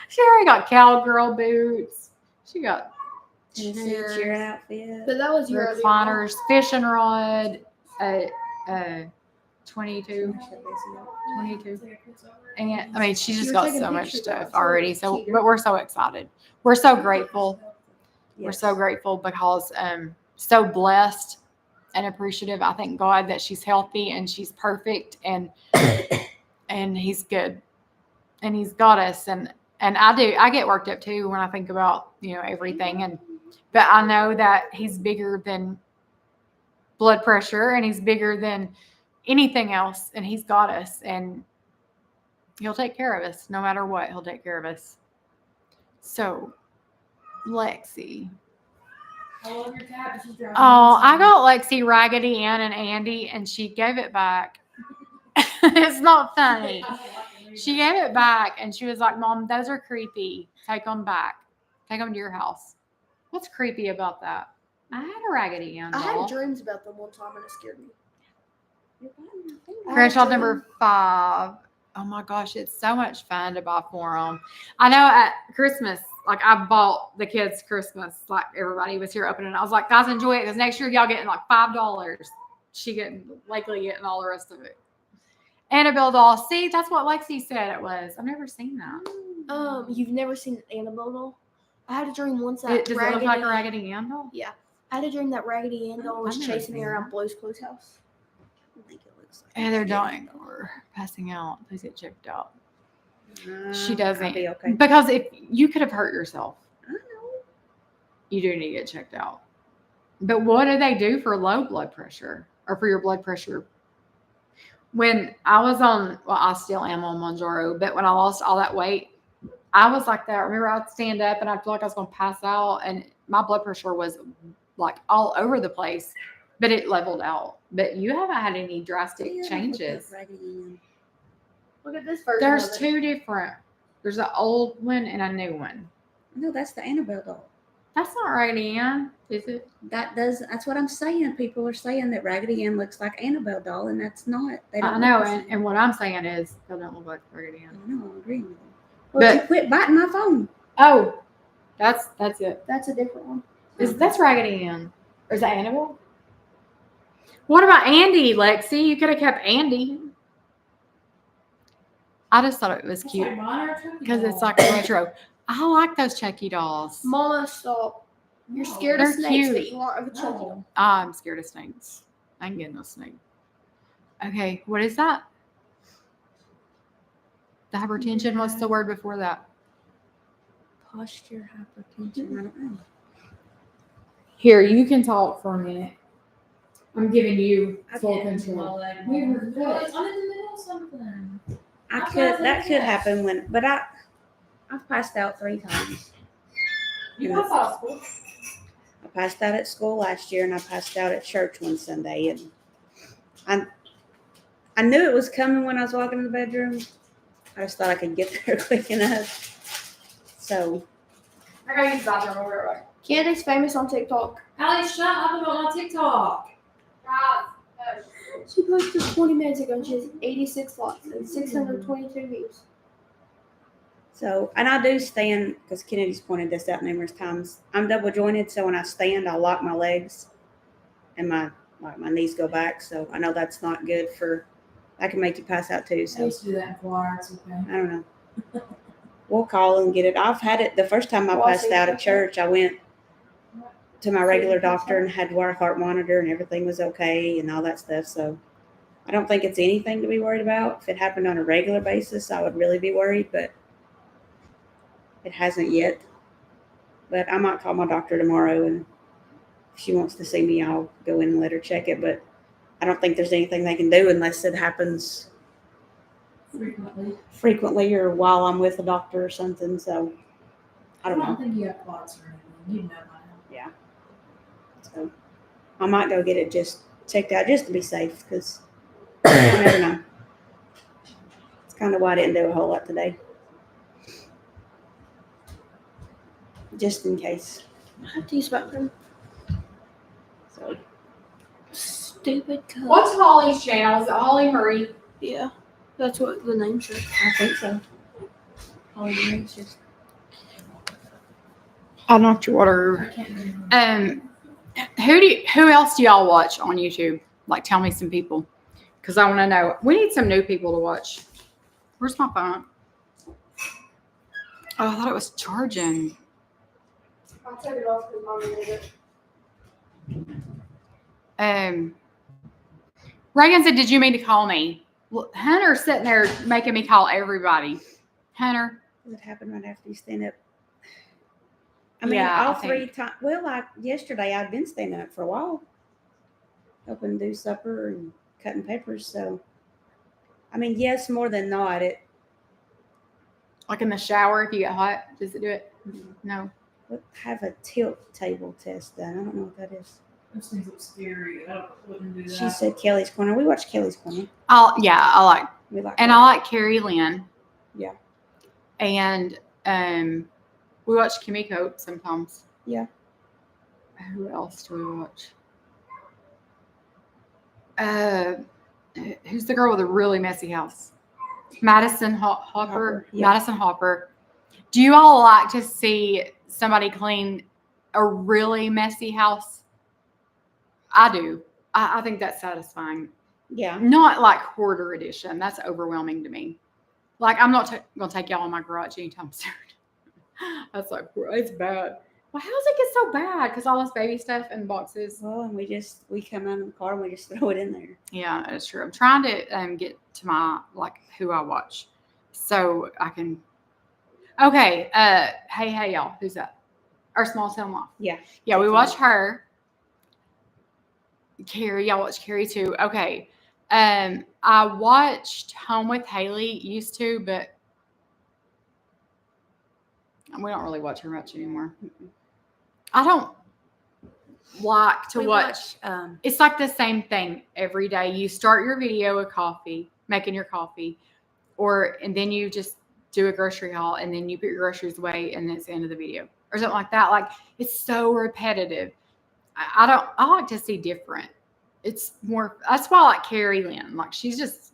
She already got cowgirl boots. She got Cheer outfit. But that was your other recliners, fishing rod, 22. And I mean, she just got so much stuff already. So, but we're so excited. We're so grateful. We're so grateful because so blessed and appreciative. I thank God that she's healthy and she's perfect and he's good and he's got us. And I get worked up too when I think about, everything. But I know that he's bigger than blood pressure and he's bigger than anything else, and he's got us, and he'll take care of us no matter what. He'll take care of us. So, Lexi. Oh, I got Lexi Raggedy Ann and Andy, and she gave it back. It's not funny. She gave it back, and she was like, Mom, those are creepy. Take them back. Take them to your house. What's creepy about that? I had a Raggedy Ann doll. I had dreams about them one time, and it scared me. Grandchild number 5. Oh my gosh, it's so much fun to buy for them. I know at Christmas, like I bought the kids Christmas, like everybody was here opening. I was like, guys, enjoy it because next year y'all getting like $5. She likely getting all the rest of it. Annabelle doll. See, that's what Lexi said it was. I've never seen that. You've never seen an Annabelle doll? I had a dream once that Does it look like a Raggedy Ann doll? Yeah. I had a dream that Raggedy Ann doll was I've never chasing me seen around that. Blue's Clues house. I think it looks like And they're dying or passing out. Please get checked out. She I'll doesn't. be okay. Because if you could have hurt yourself, I know. you do need to get checked out. But what do they do for low blood pressure or for your blood pressure? When I was I still am on Mounjaro, but when I lost all that weight, I was like that. Remember, I'd stand up and I'd feel like I was going to pass out, and my blood pressure was like all over the place, but it leveled out. But you haven't had any drastic changes. Look at this version. There's of it. 2 different. There's an old one and a new one. No, that's the Annabelle doll. That's not Raggedy Ann, is it? That's what I'm saying. People are saying that Raggedy Ann looks like Annabelle doll, and that's not. They don't I know, look the same. and what I'm saying is they don't look like Raggedy Ann. I know, I'm agreeing with you. But- Well, you quit biting my phone. Oh, that's it. That's a different one. That's Raggedy Ann. Or is that Annabelle? What about Andy, Lexi? You could have kept Andy. I just thought it was cute because it's like a retro. I like those Chucky dolls. Mama, stop. You're scared of They're snakes, cute. but you aren't of a Chucky. No. I'm scared of snakes. I can get no snake. Okay, what is that? The hypertension. What's the word before that? Posture hypertension. I don't know. Here, you can talk for a minute. I'm giving you full Okay. control. I'm in the middle of something. That could happen but I've passed out 3 times. You got possible. I passed out at school last year, and I passed out at church one Sunday, and I knew it was coming when I was walking in the bedroom. I just thought I could get there quick enough. So I gotta use the bathroom over right. Candace's famous on TikTok. Allie, shut up about my TikTok. She posted 20 minutes ago and she has 86 likes and 622 views. So, and I do stand, because Kennedy's pointed this out numerous times. I'm double jointed, so when I stand, I lock my legs and my knees go back. So I know that's not good that can make you pass out too. I So used to do that in choir. It's okay. I don't know. We'll call and get it. I've had it the first time I passed out at church. I went to my regular doctor and had to wear a heart monitor, and everything was okay and all that stuff. So I don't think it's anything to be worried about. If it happened on a regular basis, I would really be worried, but it hasn't yet. But I might call my doctor tomorrow, and if she wants to see me, I'll go in and let her check it. But I don't think there's anything they can do unless it happens frequently or while I'm with a doctor or something. So I don't know. think you have clots or anything. You know by now. Yeah. So I might go get it just checked out just to be safe because you never know. It's kind of why I didn't do a whole lot today. Just in case. I have to use the bathroom. So Stupid cup. What's Holly's channel? Is it Holly Murray? Yeah, that's what the name says. I think so. Holly Mary's just I knocked your water. I can't remember. Who else do y'all watch on YouTube? Like, tell me some people, because I want to know. We need some new people to watch. Where's my phone? Oh, I thought it was charging. I'll take it off because Mom needed it. Reagan said, "Did you mean to call me?" Well, Hunter's sitting there making me call everybody. Hunter. what happened right after you stand up. I mean, Yeah, all I three times. Well, like yesterday, I've been standing up for a while, helping do supper and cutting papers. So, I mean, yes, more than not, it. Like in the shower, if you get hot, does it do it? No. Have a tilt table test done. I don't know what that is. Those things look scary. I wouldn't do that. She said Kelly's Corner. We watched Kelly's Corner. I like, We like and that. I like Carrie Lynn. Yeah. And we watch Kimiko sometimes. Yeah. Who else do we watch? Who's the girl with a really messy house? Madison Hopper. Yeah. Madison Hopper. Do you all like to see somebody clean a really messy house? I do. I think that's satisfying. Yeah. Not like hoarder edition. That's overwhelming to me. Like, I'm not going to take y'all in my garage anytime soon. That's like, it's bad. Well, how does it get so bad? Because all this baby stuff in boxes. Well, and we come out of the car and we just throw it in there. Yeah, that's true. I'm trying to get to my, like, who I watch. So I can. Okay. Hey, y'all. Who's that? Our Small Town Life. Yeah. Yeah, we watch her. Carrie. Y'all watch Carrie too. Okay. I watched Home with Haley, used to, but we don't really watch her much anymore. I don't like to watch. It's like the same thing every day. You start your video with coffee, making your coffee, and then you just do a grocery haul, and then you put your groceries away, and that's the end of the video, or something like that. Like, it's so repetitive. I like to see different. It's more. That's why I like Carrie Lynn. Like, she just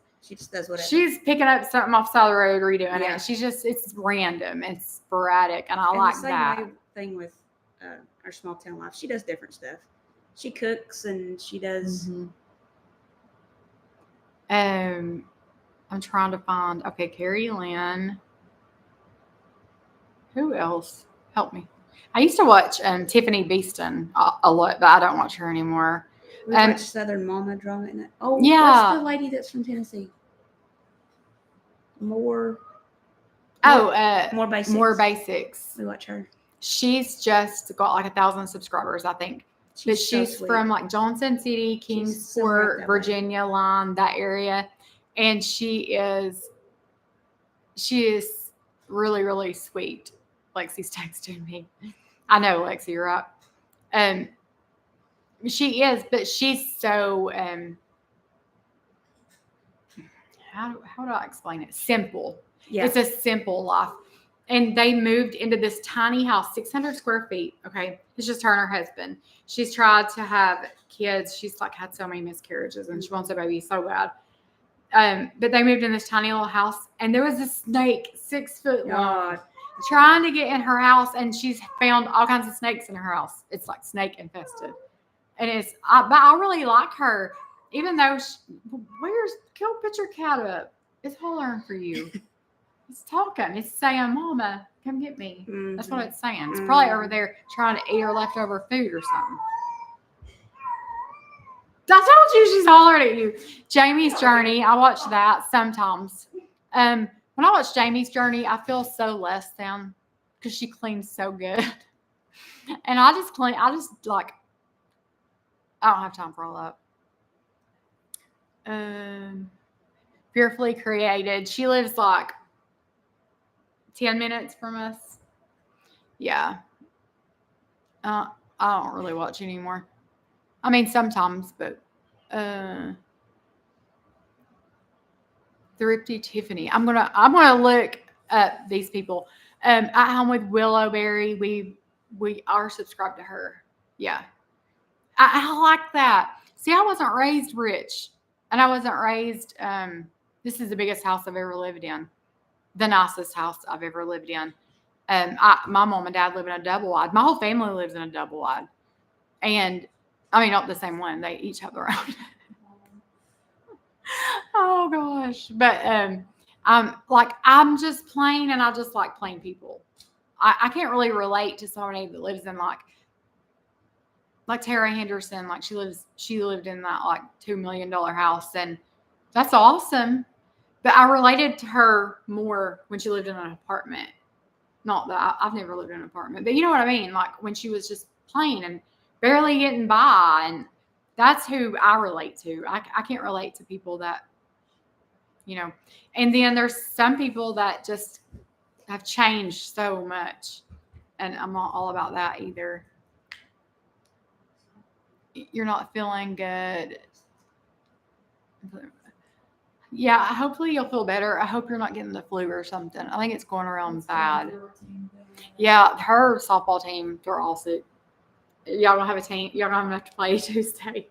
does whatever. She's picking up something off the side of the road, redoing Yeah. it. It's random, it's sporadic, and I like the same that. thing with Our Small Town Life. She does different stuff. She cooks and she does. I'm trying to find. Okay, Carrie Lynn. Who else? Help me. I used to watch Tiffany Beeston a lot, but I don't watch her anymore. We watch Southern Mama drama in it. Oh, yeah. What's the lady that's from Tennessee? More Basics. More Basics. We watch her. She's just got like 1,000 subscribers, I think. She's so from like Johnson City, Kingsport, Virginia line, that area. And she is really, really sweet. Lexi's texting me. I know, Lexi, you're right. She is, but she's so how do I explain it? Simple. Yeah. It's a simple life. And they moved into this tiny house, 600 square feet. Okay. It's just her and her husband. She's tried to have kids. She's like had so many miscarriages and she wants a baby so bad. But they moved in this tiny little house and there was a snake 6 foot long trying to get in her house. And she's found all kinds of snakes in her house. It's like snake infested. And but I really like her, even though go put your cat up. It's hollering for you. It's talking. It's saying, "Mama, come get me." Mm-hmm. That's what it's saying. It's probably over there trying to eat her leftover food or something. I told you she's hollering at you. Jamie's Journey. I watch that sometimes. When I watch Jamie's Journey, I feel so less than because she cleans so good. And I just like, I don't have time for all that. Fearfully Created. She lives like 10 minutes from us. Yeah. I don't really watch anymore. I mean, sometimes, but Thrifty Tiffany. I'm gonna look up these people. At Home with Willowberry. We are subscribed to her. Yeah. I like that. See, I wasn't raised rich, and I wasn't raised. This is the biggest house I've ever lived in, the nicest house I've ever lived in. My mom and dad live in a double wide. My whole family lives in a double wide, and I mean not the same one. They each have their own. Oh gosh, but I'm just plain, and I just like plain people. I can't really relate to somebody that lives in like Tara Henderson, like she lived in that like $2 million house, and that's awesome. But I related to her more when she lived in an apartment. Not that I've never lived in an apartment, but you know what I mean? Like when she was just plain and barely getting by, and that's who I relate to. I can't relate to people that, and then there's some people that just have changed so much, and I'm not all about that either. You're not feeling good. Yeah, hopefully you'll feel better. I hope you're not getting the flu or something. I think it's going around bad. Yeah, her softball team, they're all sick. Y'all gonna have a team. Y'all gonna have enough to play Tuesday.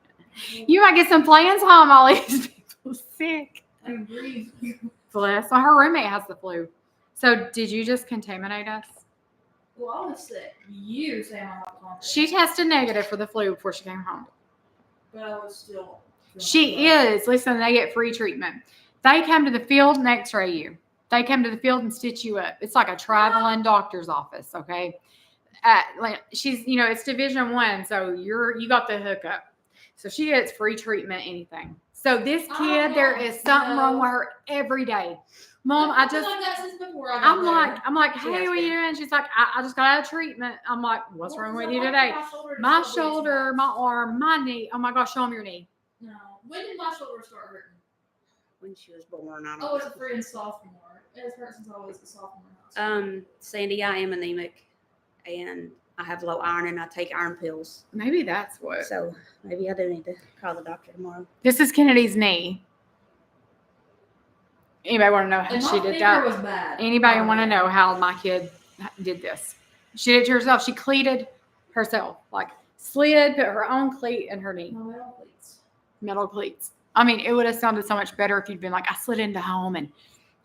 You might get some playing time. All these people sick. Bless. So her roommate has the flu. So did you just contaminate us? Well, I was sick. You say I'm not. She tested negative for the flu before she came home. But I was still. She is. Listen, they get free treatment. They come to the field and x-ray you. They come to the field and stitch you up. It's like a traveling doctor's office, okay? She's, it's Division I, so you got the hookup. So she gets free treatment, anything. So this kid, there is something wrong with her every day. Mom, I'm like, hey, what are you doing? She's like, I just got out of treatment. I'm like, what's wrong with you today? My shoulder, my arm, my knee. Oh my gosh, show them your knee. No. When did my shoulder start hurting? When she was born, I don't Oh, it's a know. friend sophomore. It's hurt since I was a sophomore. Sandy, I am anemic, and I have low iron, and I take iron pills. Maybe that's what. So maybe I do need to call the doctor tomorrow. This is Kennedy's knee. Anybody want to know how she did that? Was bad. Anybody want to know how my kid did this? She did it to herself. She cleated herself, like slid, put her own cleat in her knee. No, metal cleats. Metal cleats. I mean, it would have sounded so much better if you'd been like, I slid into home and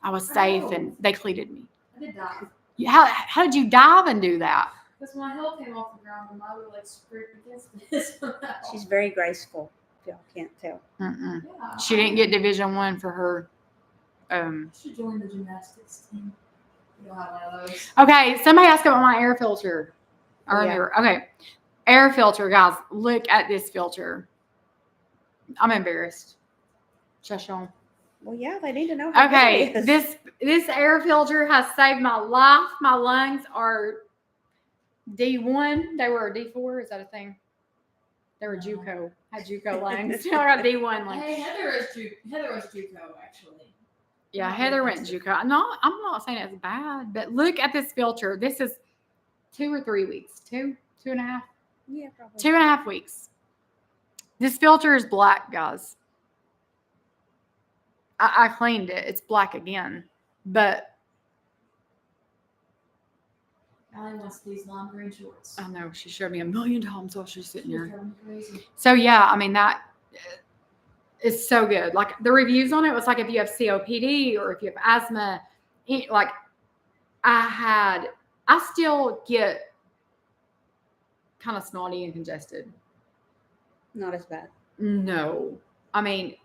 I was safe and they cleated me. I did dive. How did you dive and do that? Because my heel came off the ground and I would like scrape against this. She's very graceful. If y'all can't tell. Yeah, She didn't get Division I for her. She joined the gymnastics team. You'll have one of those. Okay, somebody asked about my air filter. I remember. Yeah. Okay, air filter, guys. Look at this filter. I'm embarrassed. Shush on. Well, yeah, they need to know. How Okay, good it is. this air filter has saved my life. My lungs are D1. They were a D4. Is that a thing? They were JUCO. Had JUCO lungs. Now I got D1 lungs. Hey, Heather was JUCO actually. Yeah, Heather went JUCO. No, I'm not saying it's bad, but look at this filter. This is 2 or 3 weeks. 2.5. Yeah, probably. 2.5 weeks. This filter is black, guys. I cleaned it. It's black again, but Allie wants these lime green shorts. I know she showed me a million times while she's sitting She's here. driving me crazy. So yeah, I mean that is so good. Like the reviews on it was like if you have COPD or if you have asthma, like I still get kind of snotty and congested. Not as bad. No, I mean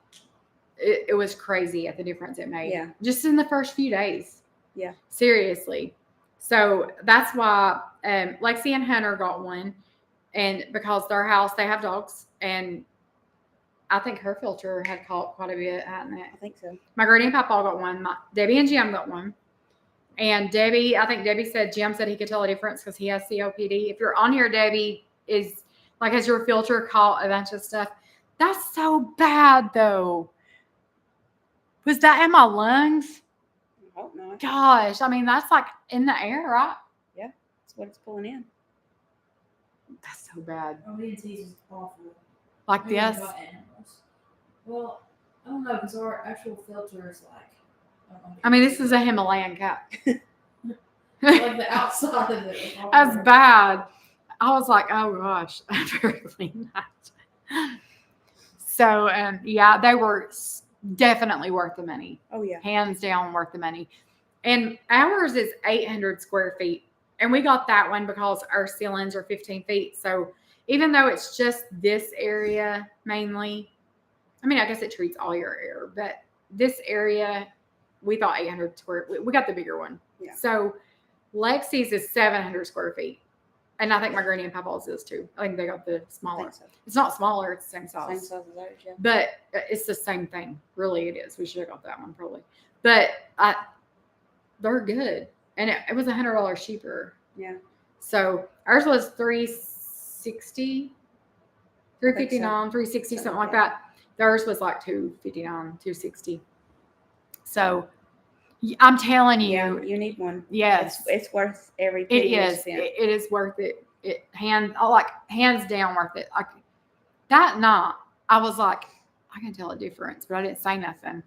it was crazy at the difference it made. Yeah. Just in the first few days. Yeah. Seriously. So that's why Lexi and Hunter got one, and because their house, they have dogs, and I think her filter had caught quite a bit, hadn't it? I think so. My Granny and Papa got one. Debbie and Jim got one. And I think Debbie said, Jim said he could tell a difference because he has COPD. If you're on here, Debbie, has your filter caught a bunch of stuff? That's so bad, though. Was that in my lungs? I hope not. Gosh, I mean, that's like in the air, right? Yeah, that's what it's pulling in. That's so bad. Oh, ENTs is awful. Like I mean, this? about animals. Well, I don't know, because our actual filter is like. I mean, this is a Himalayan cap. Like the outside of it. That's bad. I was like, oh gosh, I better clean that. So, yeah, they were definitely worth the money. Oh, yeah. Hands down worth the money. And ours is 800 square feet. And we got that one because our ceilings are 15 feet. So even though it's just this area mainly, I mean, I guess it treats all your air, but this area, we thought 800 square. We got the bigger one. Yeah. So Lexi's is 700 square feet. And I think my Granny and Papa's is too. I think they got the I smaller. think so. It's not smaller, it's the same size. Same size as ours, yeah. But it's the same thing. Really, it is. We should have got that one probably. But they're good. And it was $100 cheaper. Yeah. So ours was $360, $359, $360, something like that. Theirs was like $259, $260. So I'm telling you. Yeah, you need one. Yes. It's worth every It penny you is. spent. It is worth it. Hands down worth it. Like that night, I was like, I can tell a difference, but I didn't say nothing.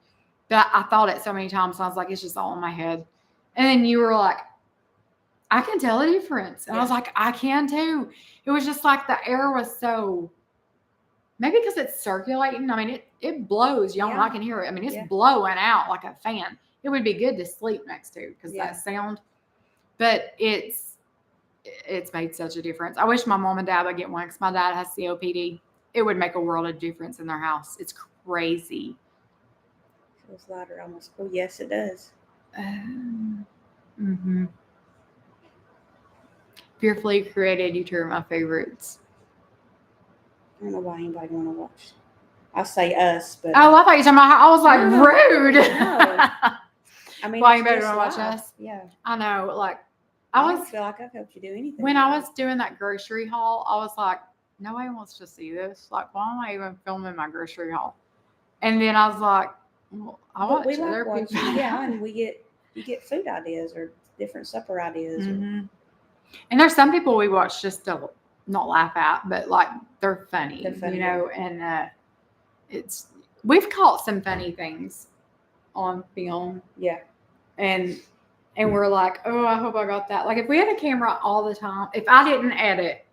But I thought it so many times. I was like, it's just all in my head. And then you were like, I can tell a difference. And I was like, I can too. It was just like the air was so, maybe because it's circulating. I mean, it blows. Y'all I can hear it. I mean, it's blowing out like a fan. It would be good to sleep next to because that sound. But it's made such a difference. I wish my mom and dad would get one because my dad has COPD. It would make a world of difference in their house. It's crazy. Feels louder almost. Oh, yes, it does. Mm-hmm. Fearfully Created, you two are my favorites. I don't know why anybody want to watch. I'll say us, but. Oh, I thought you were talking about I was like, rude. No. I mean, why you better want to watch us? Yeah. I know. Like, I don't feel like I've helped you do anything. When I was doing that grocery haul, I was like, nobody wants to see this. Like, why am I even filming my grocery haul? And then I was like, well, I watch other people. Yeah, and you get food ideas or different supper ideas. Mm-hmm. And there's some people we watch just to not laugh at, but like they're funny, you know. And we've caught some funny things on film. Yeah. And we're like, oh, I hope I got that. Like if we had a camera all the time, if I didn't edit,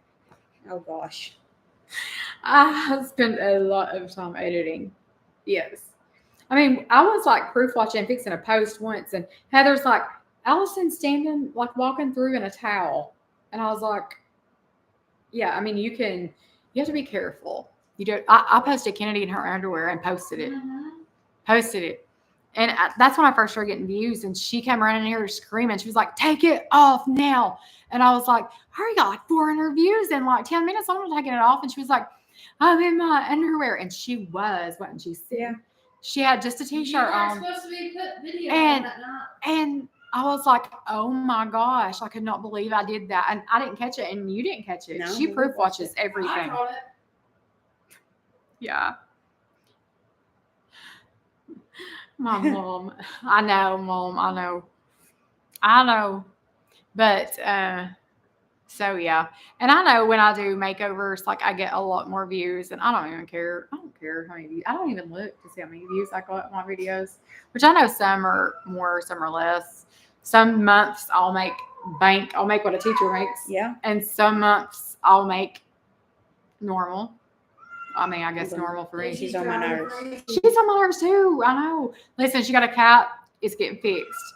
oh gosh, I spent a lot of time editing. Yes. I mean, I was like proof watching, fixing a post once, and Heather's like, Allison standing, like walking through in a towel. And I was like, yeah, I mean, you have to be careful. You don't, I posted Kennedy in her underwear and posted it. And that's when I first started getting views. And she came running in here screaming. She was like, take it off now. And I was like, I already got like 400 views in like 10 minutes. I'm not taking it off. And she was like, I'm in my underwear. And she wasn't she? Yeah. She had just a t-shirt on. Supposed to be put video on that night. And I was like, oh my gosh, I could not believe I did that. And I didn't catch it, and you didn't catch it. No, she proof watches everything. I caught it. Yeah. My mom. I know, Mom. I know. But, so yeah. And I know when I do makeovers, like I get a lot more views, and I don't even care. I don't care how many views. I don't even look to see how many views I got on my videos, which I know some are more, some are less. Some months I'll make bank. I'll make what a teacher makes. Yeah. And some months I'll make normal. I mean, I guess normal for me. She's on my nerves. She's on my nerves too. I know. Listen, she got a cat. It's getting fixed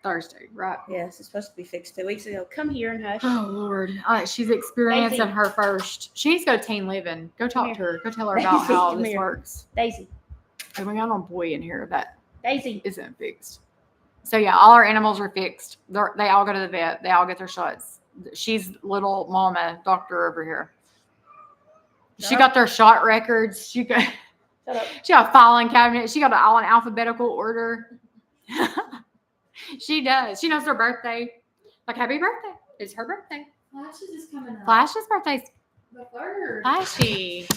Thursday, right? Yes, it's supposed to be fixed 2 weeks ago. Come here and hush. Oh Lord, she's experiencing Daisy. her first. She needs to go to teen living. Go talk to her. Go tell her Daisy, about how come this here. works. Daisy. And we got a boy in here that Daisy. isn't fixed. So yeah, all our animals are fixed. They all go to the vet. They all get their shots. She's little mama doctor over here. She got their shot records. She got Shut up. a filing cabinet. She got it all in alphabetical order. She does. She knows her birthday. Like, happy birthday. It's her birthday. Flash is just coming up. Flash's birthday's The 3rd. Flashy.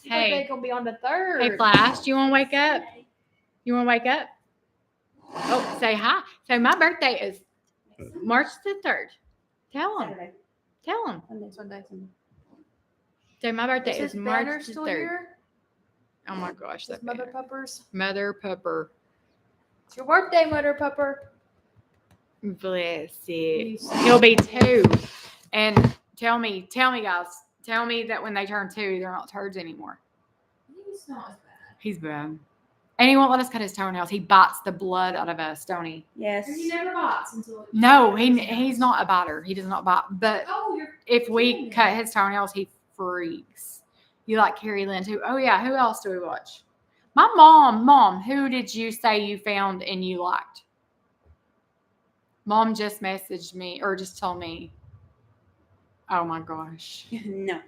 Hey. Birthday gonna be on the 3rd. Hey, Flash, do you want to wake up? You want to wake up? Oh, say hi. So my birthday is March the 3rd. Tell him. Saturday. Tell him. Sunday. So my birthday Is is his March banner the still 3rd. here? Oh my gosh, Is that Mother banner. Puppers. Mother Pupper. It's your birthday, Mother Pupper. Bless it. He'll be 2. And tell me, guys. Tell me that when they turn 2, they're not turds anymore. He's not as bad. He's bad. And he won't let us cut his toenails. He bites the blood out of us, don't he? Yes. And he never bites until. No, he's not a biter. He does not bite. But Oh, you're. if we cut his toenails, he freaks. You like Carrie Lynn too? Oh yeah. Who else do we watch? My mom. Who did you say you found and you liked? Mom just messaged me or just told me. Oh my gosh. No.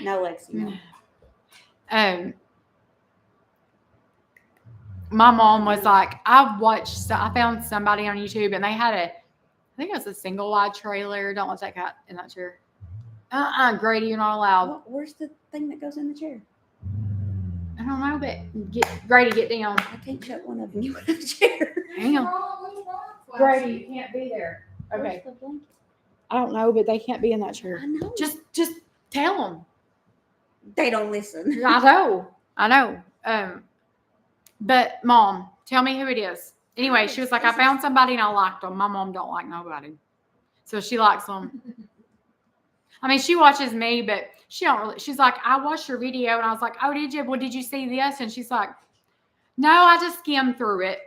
No, Lexi. No. My mom was like, I found somebody on YouTube and they had I think it was a single wide trailer. Don't let that cat in that chair. Grady, you're not allowed. Where's the thing that goes in the chair? I don't know, but Grady, get down. I can't shut one of them. You in a chair. Hang on. What's wrong, Flash? Grady, you can't be there. Okay. Where's the blanket? I don't know, but they can't be in that chair. I know. Just tell them. They don't listen. I know. But Mom, tell me who it is. Anyway, she was like, I found somebody and I liked them. My mom don't like nobody. So she likes them. I mean, she watches me, but she don't really. She's like, I watched your video. And I was like, oh, did you? Well, did you see this? And she's like, no, I just skimmed through it.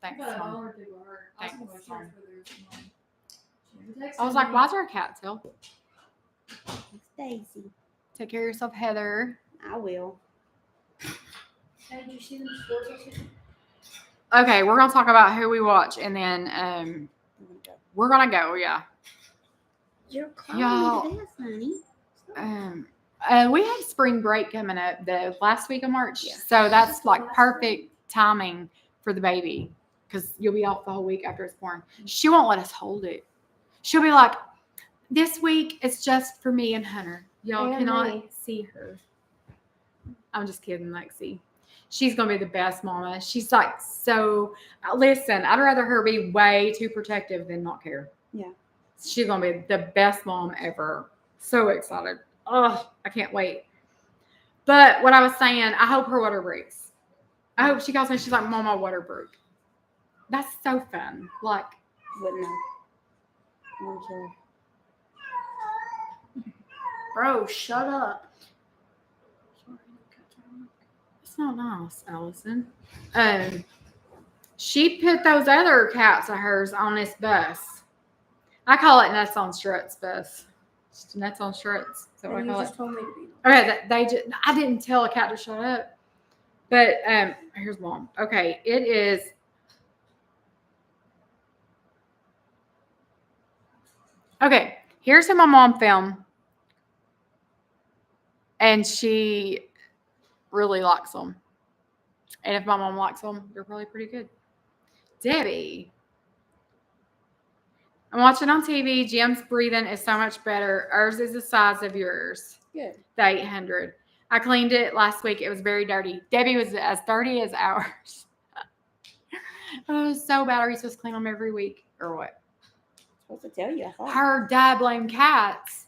Thanks, But Mom. older people are. Thanks, Mom. I I was like, why is there a cat still? It's Daisy. Take care of yourself, Heather. I will. Hey, did you see them sports? Okay, we're gonna talk about who we watch, and then I'm gonna go. we're gonna go. Yeah. You're Y'all. calling me this, honey. We have spring break coming up the last week of March, Yeah. so that's like perfect timing for the baby because you'll be off the whole week after it's born. She won't let us hold it. She'll be like, "This week it's just for me and Hunter. Y'all And cannot me." see her." I'm just kidding, Lexi. She's gonna be the best mama. She's like, so listen, I'd rather her be way too protective than not care. Yeah. She's gonna be the best mom ever. So excited. Oh, I can't wait. But what I was saying, I hope her water breaks. I hope she calls me. She's like, Mom, my water broke. That's so fun. Like, Wouldn't know. I'm sure. Bro, shut up. it's not nice, Allison. She put those other cats of hers on this bus. I call it Nuts on Struts bus. Just Nuts on Struts. Is that what I You call it? just told me to be. Okay, I didn't tell a cat to shut up. But here's Mom. Okay, it is. Okay, here's who my mom filmed. And she really likes them. And if my mom likes them, they're probably pretty good. Debbie. I'm watching on TV. Jim's breathing is so much better. Ours is the size of yours. Good. The 800. I cleaned it last week. It was very dirty. Debbie was as dirty as ours. Oh, it was so bad. Are you supposed to clean them every week or what? I'm supposed to tell you. I thought. Her dad blamed cats.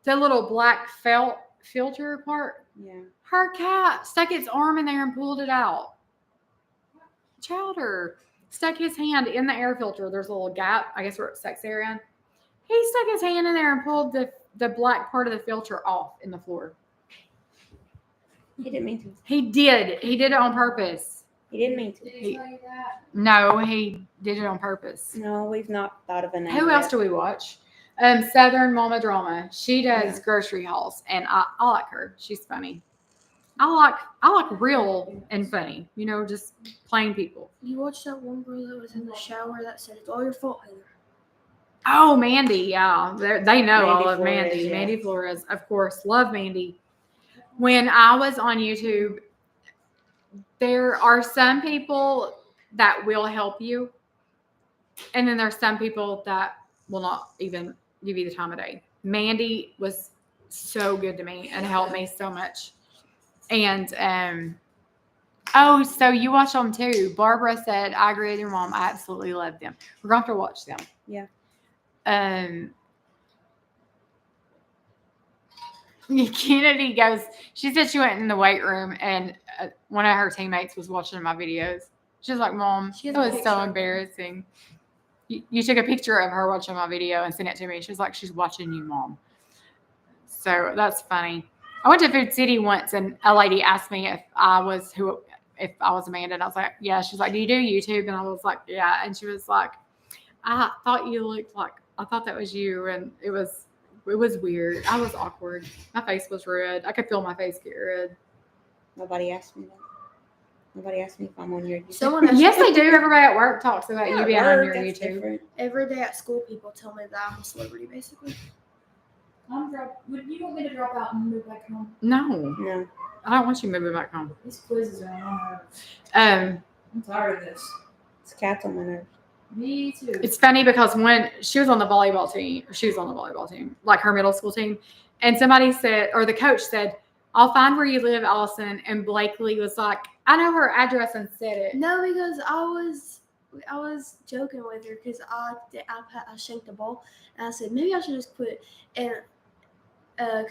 The little black felt filter part. Yeah. Her cat stuck its arm in there and pulled it out. Chowder stuck his hand in the air filter. There's a little gap, I guess, where it sucks air in. He stuck his hand in there and pulled the black part of the filter off in the floor. He didn't mean to. He did. He did it on purpose. He didn't mean to. Did he tell you that? No, he did it on purpose. No, we've not thought of a name. Who else yet. do we watch? Southern Mama Drama. She does grocery hauls, and I like her. She's funny. I like real and funny. You know, just plain people. You watched that one girl that was in the shower that said, "It's all your fault, Heather." Oh, Mandy. Yeah. They know Mandy all of Flores, Mandy. yeah. Mandy Flores, of course. Love Mandy. When I was on YouTube, there are some people that will help you. And then there's some people that will not even give you the time of day. Mandy was so good to me and helped me so much. And oh, so you watch them too. Barbara said, I agree with your mom. I absolutely love them. We're going to have to watch them. Yeah. Kennedy goes, she said she went in the weight room and one of her teammates was watching my videos. She was like, Mom, She it has a was so picture. embarrassing. You took a picture of her watching my video and sent it to me. She was like, she's watching you, Mom. So that's funny. I went to Food City once and a lady asked me if I was Amanda. And I was like, yeah. She's like, do you do YouTube? And I was like, yeah. And she was like, I thought you looked like, I thought that was you. And it was weird. I was awkward. My face was red. I could feel my face get red. Nobody asked me that. Nobody asked me if I'm on your YouTube. Someone asked Yes, they do. Everybody at work talks about Yeah, you being work, on your that's YouTube. different. every day at school. People tell me that I'm a celebrity, basically. Would you want me to drop out and move back home? No, No. I don't want you moving back home. These quizzes are on. Um, I'm tired of this. It's cats on my nerves. Me too. It's funny because when she was on the volleyball team, like her middle school team, and somebody said, or the coach said, I'll find where you live, Allison. And Blakely was like, I know her address and said it. No, because I was joking with her because I shanked the ball and I said maybe I should just quit. And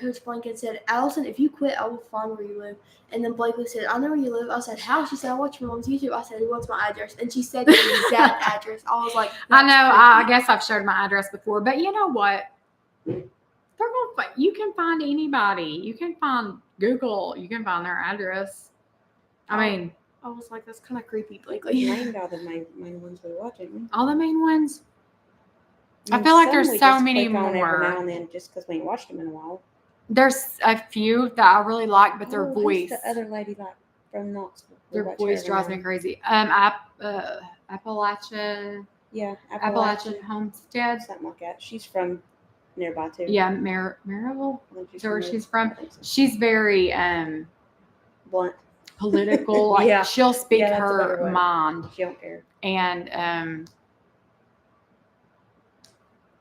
Coach Blanket said, Allison, if you quit, I will find where you live. And then Blakely said, I know where you live. I said, how? She said, I watch your mom's YouTube. I said, what's my address? And she said the exact address. I was like, I know. I that's guess I've showed my address before, but you know what? You can find anybody. You can find Google. You can find their address. I mean, I was like, that's kind of creepy, We Blakely. named all the main ones we watch, didn't we? all the main ones. I And feel like some there's we so just many click on more. every now and then just because we ain't watched them in a while. There's a few that I really like, but their Oh, voice, who's the other lady like from Knoxville? We their watch voice every drives now me and- crazy. Appalachian Yeah, Homestead. something like that. She's from nearby too. Yeah, Maryville. I think she's Is that where from she's there. from? I think so. She's very Blunt. political. Like Yeah. she'll speak Yeah, that's a better her word. mind. She don't care. And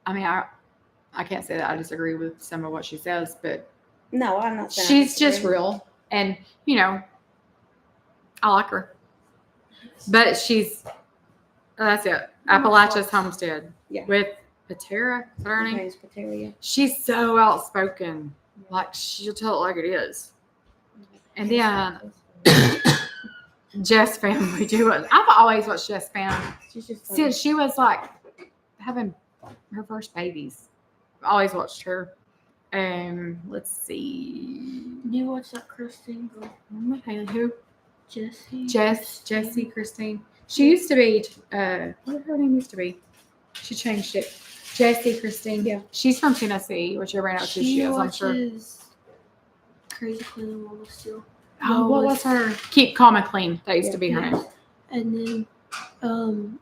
I mean, I can't say that I disagree with some of what she says, but No, I'm not saying. I she's just disagree. real, and I like her. But that's it. Appalachia's Homestead. Yeah. With Patera. Is that her Her name? name's Pateria. She's so outspoken. Like she'll tell it like it is. And then Jess Family too. I've always watched Jess Family She's just funny. since she was like having her first babies. I've always watched her. Let's see. Do you watch that Christine girl? Who? Jessie? Jessie Christine. She used to be. What her name used to be? She changed it. Jessie Christine. Yeah. She's from Tennessee, which everybody knows who she is. I'm sure. watches Crazy Queen and Mama Steel. Oh, what was her? Keep Calm and Clean. That used to be her Yeah. name. And then,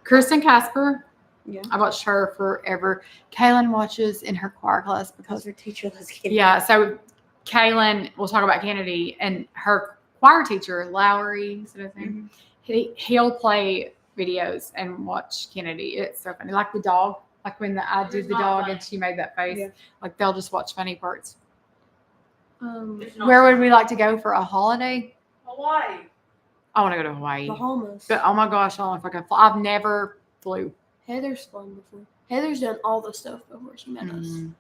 Kristen Casper. Yeah. I watched her forever. Kaylin watches in her choir class Because because her teacher was getting. yeah. So Kaylin, we'll talk about Kennedy and her choir teacher Lowry. Is that his name? He'll play videos and watch Kennedy. It's so funny. Like the dog. Like when I did the dog and she made that face. Yeah. Like they'll just watch funny parts. It's not Where would we like to go for a holiday? Hawaii. I want to go to Hawaii. Bahamas. But oh my gosh, I don't know if I can fly. I've never flew. Heather's flown before. Heather's done all the stuff before she met us. Mm.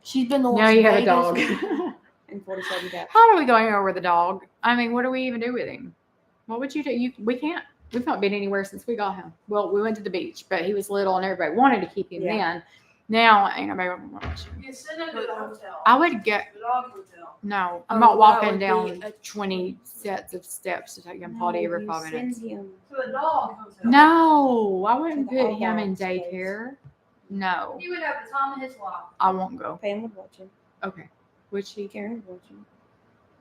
She's been the Now Las you have a Vegas dog. one. And 47 cats. How are we going over the dog? I mean, what do we even do with him? What would you do? We can't. We've not been anywhere since we got him. Well, we went to the beach, but he was little and everybody wanted to keep him Yeah. then. Now, ain't nobody want to watch him. You send him to the hotel. I would get, The dog hotel. no, I'm Oh, not that walking would be down a 20 sets of steps to take him potty every you 5 send minutes. him. To the dog hotel. No, I wouldn't To the put all him in dogs place. daycare. No, He would have the time of his life. I won't go. Pam would watch him. Okay. Would she? Karen would watch him.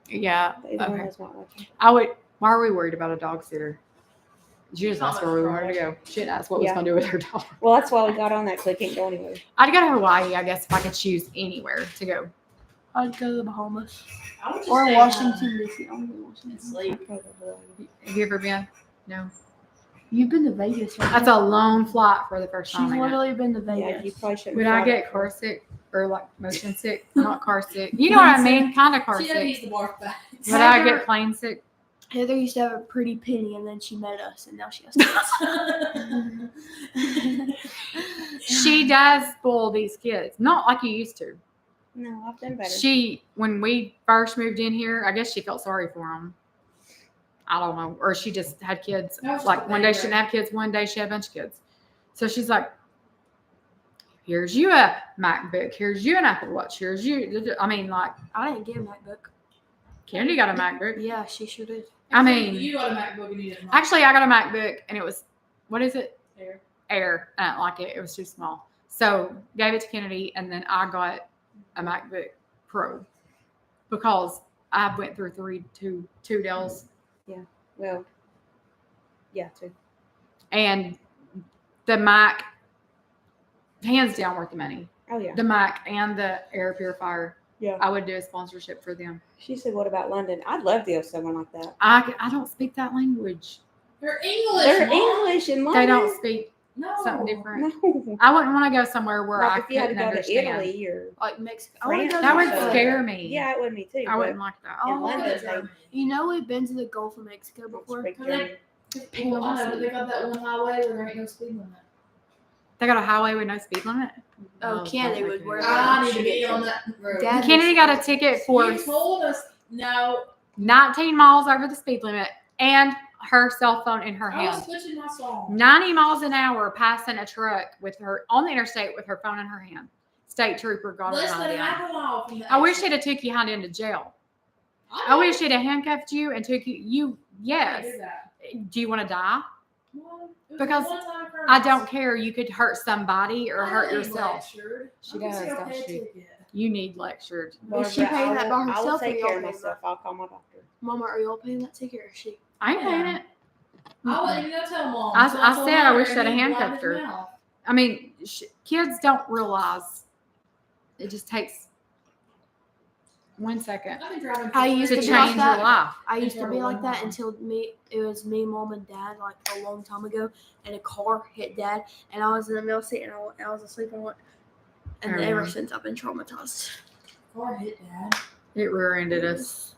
Yeah. But either one Okay. of us might watch him. I would. Why are we worried about a dog sitter? She just asked where we wanted to go. She didn't ask what was Yeah. going to do with her daughter. Well, that's why we got on that, so we can't go anywhere. I'd go to Hawaii, I guess, if I could choose anywhere to go. I'd go to the Bahamas I would just or stay Washington D.C. I want to go to Washington. and sleep. Have you ever been? No. You've been to Vegas, right? That's a long flight for the first She's time. ain't it? literally been to Yeah, Vegas. you probably shouldn't. Would I fly get that car far. sick or like motion sick? Not car sick. You know what I mean? Kind of car She doesn't sick. use the barf bags. Would I Heather- get plane sick? Heather used to have a pretty penny, and then she met us, and now she has kids. She does spoil these kids, not like you used to. No, I've done better. When we first moved in here, I guess she felt sorry for them. I don't know, or she just had kids. That was Like her one day she favorite. didn't have kids, one day she had a bunch of kids. So she's like, "Here's you a MacBook. Here's you an Apple Watch. Here's you." I mean, like I didn't get a MacBook. Candy got a MacBook. Yeah, she sure did. I mean, you got a MacBook and you didn't. actually, I got a MacBook, and it was what is it? Air. Air. I didn't like it. It was too small. So gave it to Kennedy, and then I got a MacBook Pro because I went through two Dells, Well, yeah, too. and the Mac, hands down, worth the money. Oh yeah. The Mac and the air purifier. Yeah. I would do a sponsorship for them. She said, "What about London?" I'd love to go somewhere like that. I don't speak that language. They're English. They're Mom. English in London. They don't speak No. something different. No. I wouldn't want to go somewhere where I Like if you had to couldn't go to understand. Italy or Like Mexico. I France. wanna go That to would Mexico. scare me. yeah, it would me too. I wouldn't like that. I In wanna go London, to they- Germany. You know, we've been to the Gulf of Mexico before. speak Cause they- German. People, I know, but they got that one highway where there ain't no speed limit. They got a highway with no speed limit. Oh, Kennedy would wear I need to be on that road. Dad- Kennedy got a ticket for You told us no. 19 miles over the speed limit and her cell phone in her I was hand. switching my song. 90 miles an hour passing a truck with her on the interstate with her phone in her hand. State trooper got her Less behind than down. half a mile from the I wish exit. they'd have took you behind into jail. I know. wish they'd have handcuffed you and took you. I Yes. can't do that. Do you want to die? Well, it was Because a one-time occurrence. I don't care. You could hurt somebody or I hurt need yourself. lectured. She I can does, see I'll don't pay a she? ticket. You need lectured. Is she paying that by I will herself or take y'all care of paying myself. I'll call my doctor. Mama, are y'all paying that ticket or is she? I ain't paying it. I wasn't even gonna tell Mom. I- so I told said I her wish and I'd have he blabbed handcuffed his her. mouth. I mean, kids don't realize it just takes 1 second I've been driving I for used to to years. be like change that. your life. I used to be Terrible like that mom. until it was me, Mom, and Dad like a long time ago, and a car hit Dad, and I was in the middle seat and I was asleep and Oh, ever yeah. since I've been traumatized. Car hit Dad. It rear-ended us.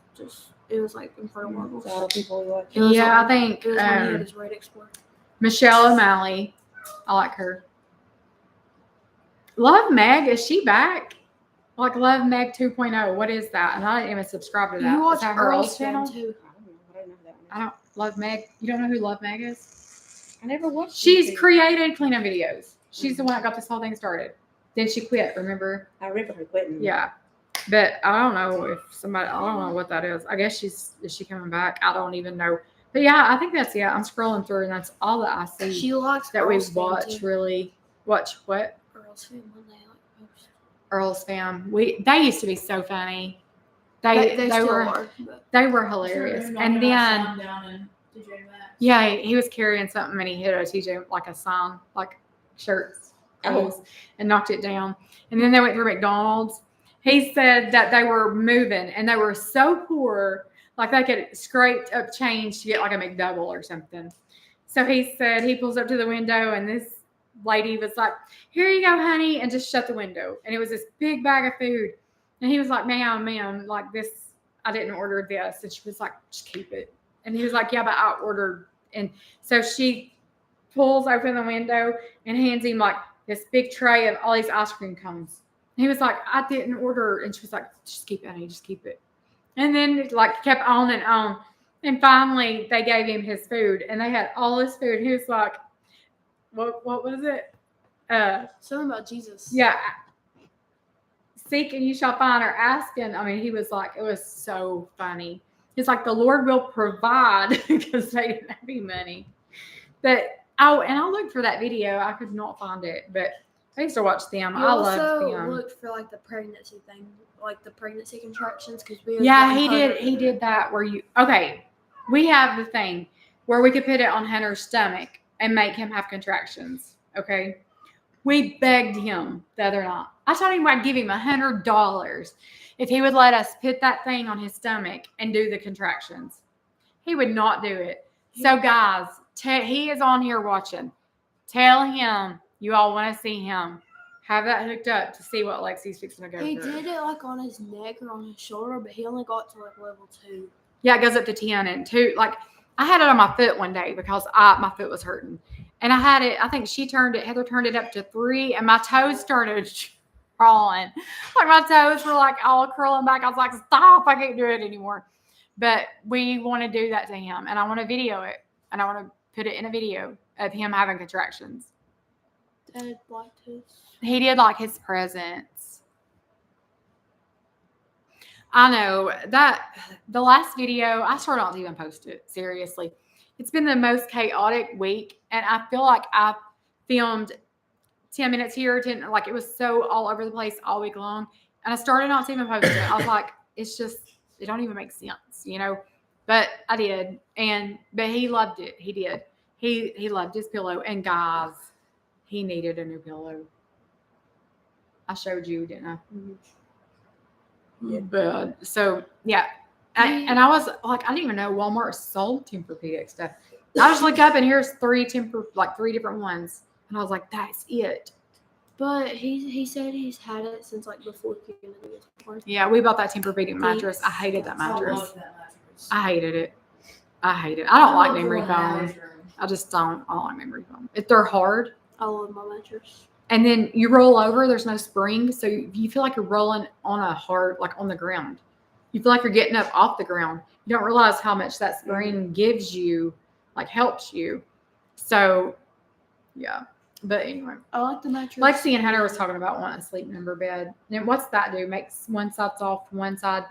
It was like in front of one of So all the us. people who watch. It was Yeah, like- I think It was when he had his Red Explorer. Michelle O'Malley. I like her. Love Meg, is she back? Like Love Meg 2.0. What is that? And I didn't even subscribe to that. You Is watch that her old Earl's channel? Fam too. I don't know. I don't know that one. I don't Love Meg. You don't know who Love Meg is? I never watched. She's YouTube. created cleanup videos. She's the one that got this whole thing started. Then she quit, remember? I remember her quitting. Yeah. But I don't know if somebody, I don't know what that is. I guess is she coming back? I don't even know. But yeah, I think that's, I'm scrolling through and that's all that I see She likes that Earl's we've Fam watched too. really. Watch what? Earl's Fam when they like post. Earl's Fam. They used to be so funny. They They still were are. But they were hilarious. Sure, And knocking out then Sean down in TJ Maxx. yeah, he was carrying something and he hit a TJ like a sign, like shirts, clothes, and knocked it down. And then they went through McDonald's. He said that they were moving and they were so poor, like they could scrape up change to get like a McDouble or something. So he said he pulls up to the window and this lady was like, "Here you go, honey," and just shut the window. And it was this big bag of food. And he was like, ma'am, like this, I didn't order this. And she was like, "Just keep it." And he was like, "Yeah, but I ordered." And so she pulls open the window and hands him like this big tray of all these ice cream cones. And he was like, "I didn't order." And she was like, "Just keep it, honey, just keep it." And then it like kept on and on. And finally they gave him his food and they had all his food. He was like, what was it? something about Jesus. Yeah. Seek and you shall find, or asking. I mean, he was like, it was so funny. He's like, the Lord will provide because they didn't have any money. But and I looked for that video. I could not find it, but I used to watch them. You I also loved them. looked for like the pregnancy thing, like the pregnancy contractions, because we. Yeah, he did. He did that where you. Okay, we have the thing. where we could put it on Hunter's stomach and make him have contractions. Okay. We begged him the other night. I told him I'd give him $100 if he would let us put that thing on his stomach and do the contractions. He would not do it. So guys, he is on here watching. Tell him you all want to see him. Have that hooked up to see what Lexi's fixing to go He through. did it like on his neck or on his shoulder, but he only got to like level 2. Yeah, it goes up to 10 and 2. Like I had it on my foot one day because my foot was hurting. And I had it, I think Heather turned it up to 3 and my toes started crawling. Like my toes were like all curling back. I was like, stop, I can't do it anymore. But we want to do that to him and I want to video it and I want to put it in a video of him having contractions. Dad black tooth. He did like his presents. I know that the last video, I sort of don't even post it. Seriously. It's been the most chaotic week. And I feel like I filmed 10 minutes here, 10, like it was so all over the place all week long. And I started not to even post it. I was like, it's just, it don't even make sense, you know, but I did. But he loved it. He did. He loved his pillow. And guys, he needed a new pillow. I showed you, didn't I? Yeah. But so yeah. And I was like, I didn't even know Walmart sold Tempur-Pedic stuff. I just looked up and here's 3 different ones. And I was like, that's it. But he said he's had it since like before Kitten was born. Yeah, we bought that Tempur-Pedic mattress. I hated that I mattress. love that mattress. I hated it. I don't like love the memory one in foam. Azure. I just don't. I don't like memory foam. If they're hard, I love my mattress. and then you roll over, there's no spring, so you feel like you're rolling on a hard, like on the ground. You feel like you're getting up off the ground. You don't realize how much that spring gives you, like helps you. So, yeah. But anyway, I like the mattress. Lexi and Hunter was talking about wanting a sleep number bed. And what's that do? Makes one side soft, one side.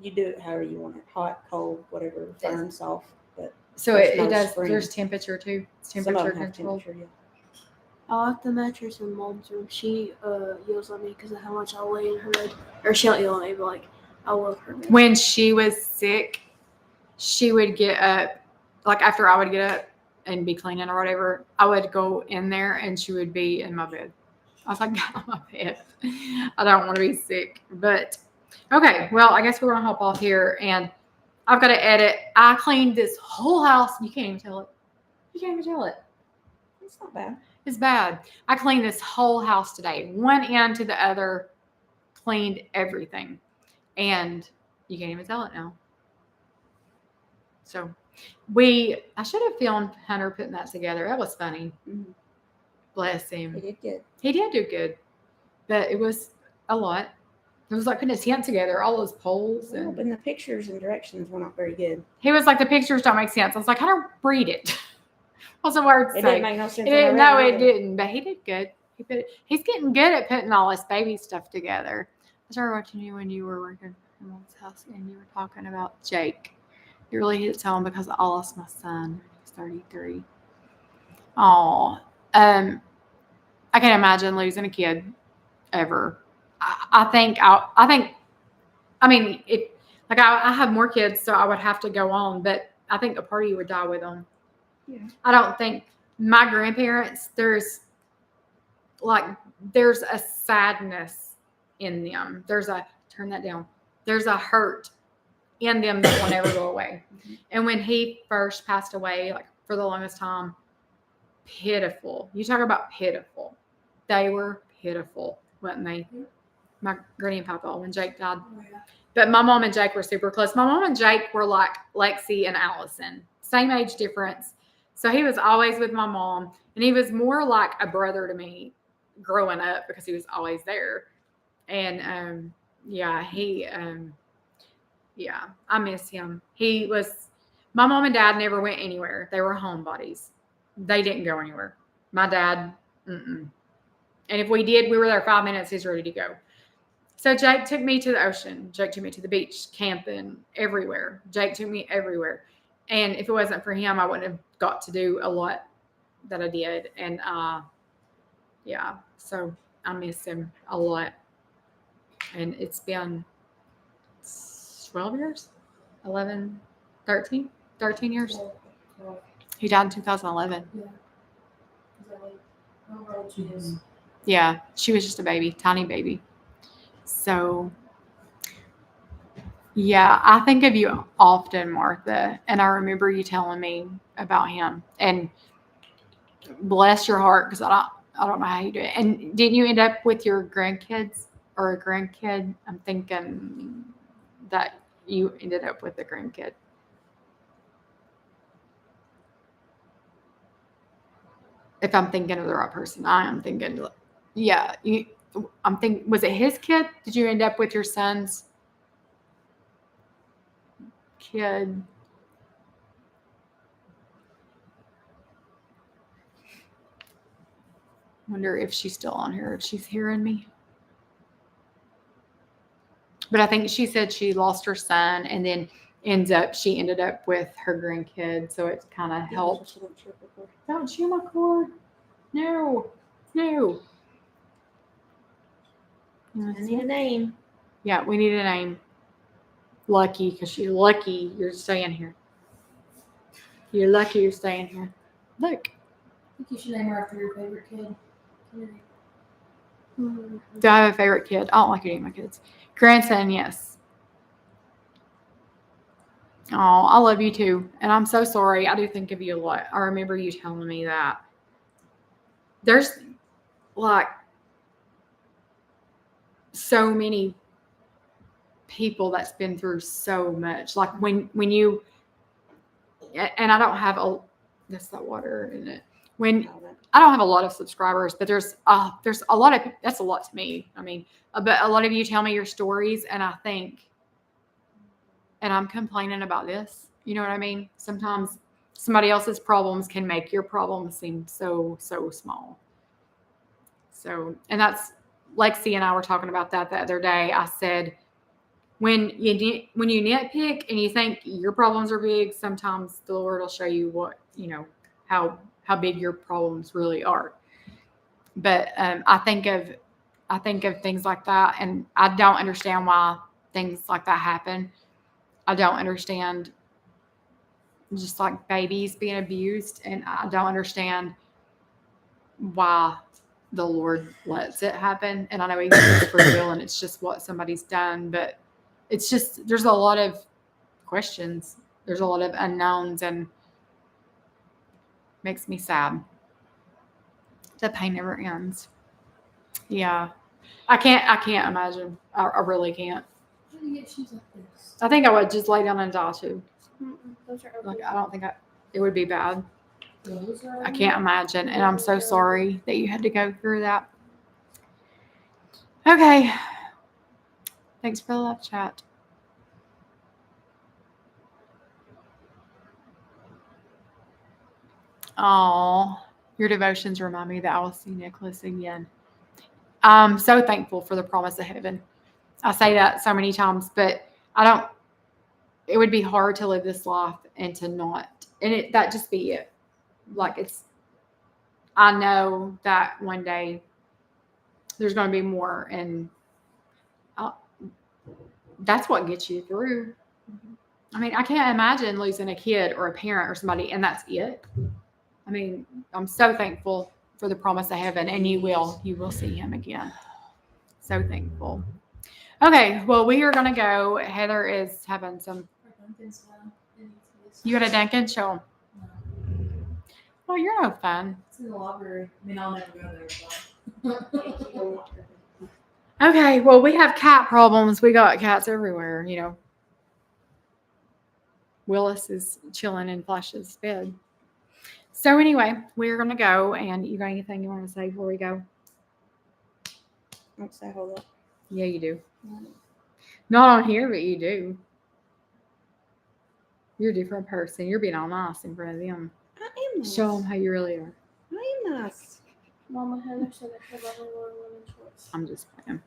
You do it however you want it, hot, cold, whatever, firm, soft. But So There's it no does. spring. There's temperature too. It's some of temperature them have control. temperature, yeah. I like the mattress in Mom's room. She yells at me because of how much I lay in her bed. Or she don't yell at me, but like I love her bed. When she was sick, she would get up, like after I would get up and be cleaning or whatever, I would go in there and she would be in my bed. I was like, get on my bed. I don't want to be sick. But okay, well, I guess we're gonna hop off here and I've got to edit. I cleaned this whole house. You can't even tell it. You can't even tell it. It's not bad. It's bad. I cleaned this whole house today, one end to the other, cleaned everything. And you can't even tell it now. So I should have filmed Hunter putting that together. That was funny. Mhm. Bless He him. did good. He did do good. But it was a lot. It was like putting a tent together, all those poles. Well, And but the pictures and directions were not very good. he was like, the pictures don't make sense. I was like, Hunter, read it. What's the word to It say? didn't make no sense. It when I didn't, read no, it it either. didn't. But he did good. He's getting good at putting all this baby stuff together. I started watching you when you were working in Mom's house and you were talking about Jake. It really hits home because I lost my son. He's 33. Oh, I can't imagine losing a kid ever. I mean, I have more kids, so I would have to go on, but I think a part of you would die with them. Yeah. I don't think my grandparents, there's a sadness in them. Turn that down. There's a hurt in them that will never go away. Mm-hmm. And when he first passed away, like for the longest time, pitiful. You talk about pitiful. They were pitiful, weren't they? My granny and papa when Jake died. Oh, yeah. But my mom and Jake were super close. My mom and Jake were like Lexi and Allison, same age difference. So he was always with my mom, and he was more like a brother to me growing up because he was always there. And I miss him. My mom and dad never went anywhere. They were homebodies. They didn't go anywhere. My dad, And if we did, we were there 5 minutes. He's ready to go. So Jake took me to the ocean. Jake took me to the beach, camping, everywhere. Jake took me everywhere. And if it wasn't for him, I wouldn't have got to do a lot that I did. And so I miss him a lot. And it's been 12 years, 11, 13. 13 years. 12. He died in 2011. Yeah. Is that like, I don't know how old she is. Yeah, she was just a baby, tiny baby. So, yeah, I think of you often, Martha, and I remember you telling me about him. And bless your heart, because I don't know how you do it. And didn't you end up with your grandkids or a grandkid? I'm thinking that you ended up with a grandkid. If I'm thinking of the right person, I am thinking. Yeah, I'm thinking. Was it his kid? Did you end up with your son's kid? Wonder if she's still on here, if she's hearing me. But I think she said she lost her son and then she ended up with her grandkid. So it kind of helped. Don't chew my cord. No. I need a name. Yeah, we need a name. Lucky, because you're lucky you're staying here. You're lucky you're staying here. Look. I think you should name her after your favorite kid. Do I have a favorite kid? I don't like any of my kids. Grandson, yes. Oh, I love you too. And I'm so sorry. I do think of you a lot. I remember you telling me that. There's like so many people that's been through so much. Like when you, and I don't have that's the water, isn't it? When I don't have a lot of subscribers, but there's a lot of, that's a lot to me. I mean, but a lot of you tell me your stories and I think, and I'm complaining about this. You know what I mean? Sometimes somebody else's problems can make your problems seem so small. So, and that's, Lexi and I were talking about that the other day. I said, when you nitpick and you think your problems are big, sometimes the Lord will show you what, how big your problems really are. But I think of things like that, and I don't understand why things like that happen. I don't understand just like babies being abused, and I don't understand why the Lord lets it happen. And I know He gives us free will, and it's just what somebody's done, but it's just, there's a lot of questions. There's a lot of unknowns, and makes me sad. The pain never ends. Yeah. I can't imagine. I really can't. How do you get shoes like this? I think I would just lay down and die too. Those are Like, I don't think it would be bad. Those are I can't imagine. And I'm so sorry that you had to go through that. Okay. Thanks for the love chat. Oh, your devotions remind me that I will see Nicholas again. I'm so thankful for the promise of heaven. I say that so many times, but it would be hard to live this life and to not, and that just be it. Like I know that one day there's going to be more, and that's what gets you through. I mean, I can't imagine losing a kid or a parent or somebody, and that's it. I mean, I'm so thankful for the promise of heaven, and you will see Him again. So thankful. Okay, well, we are going to go. Heather is having some. You got a Dunkin'? Show 'em. Well, you're no fun. It's in the library. I mean, I'll never go there. Okay, well, we have cat problems. We got cats everywhere, Willis is chilling in Flash's bed. So anyway, we're going to go, and you got anything you want to say before we go? Don't say hold up. Yeah, you do. Not on here, but you do. You're a different person. You're being all nice in front of them. I am nice. Show them how you really are. I am nice. Mama Heather said that her brother wore women's shorts. I'm just playing.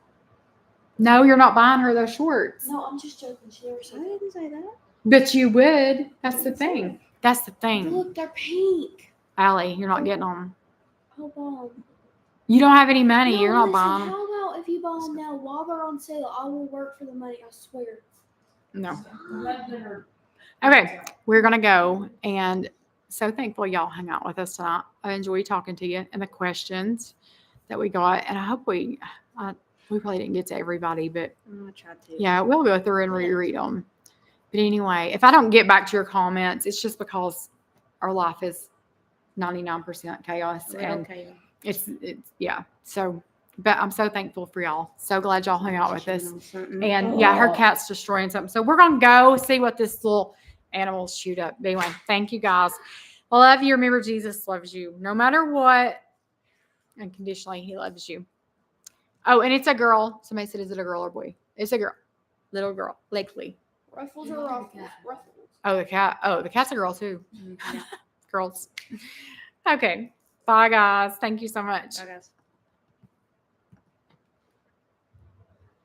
No, you're not buying her those shorts. No, I'm just joking. She never I said that. didn't say that. But you would. That's the thing. That's the thing. Look, they're pink. Allie, you're not getting them. Hold on. You don't have any money. No, You're not listen, buying them. how about if you buy them now while they're on sale? I will work for the money. I swear. No. Okay, we're gonna go, and so thankful y'all hung out with us tonight. I enjoyed talking to you and the questions that we got, and I hope we probably didn't get to everybody, but I tried to. yeah, we'll go through and reread them. But anyway, if I don't get back to your comments, it's just because our life is 99% chaos, and Okay. it's yeah. So, but I'm so thankful for y'all. So glad y'all hung out with us. And yeah, her cat's destroying something. So we're gonna go see what this little animals shoot up. But anyway, thank you guys. I love you. Remember, Jesus loves you no matter what. Unconditionally, he loves you. Oh, and it's a girl. Somebody said, is it a girl or boy? It's a girl. Little girl. Lexi. Ruffles You or like ruffles? the cat. Ruffles. Oh, the cat. Oh, the cat's a girl too. Yeah. Girls. Okay. Bye, guys. Thank you so much. Bye, guys.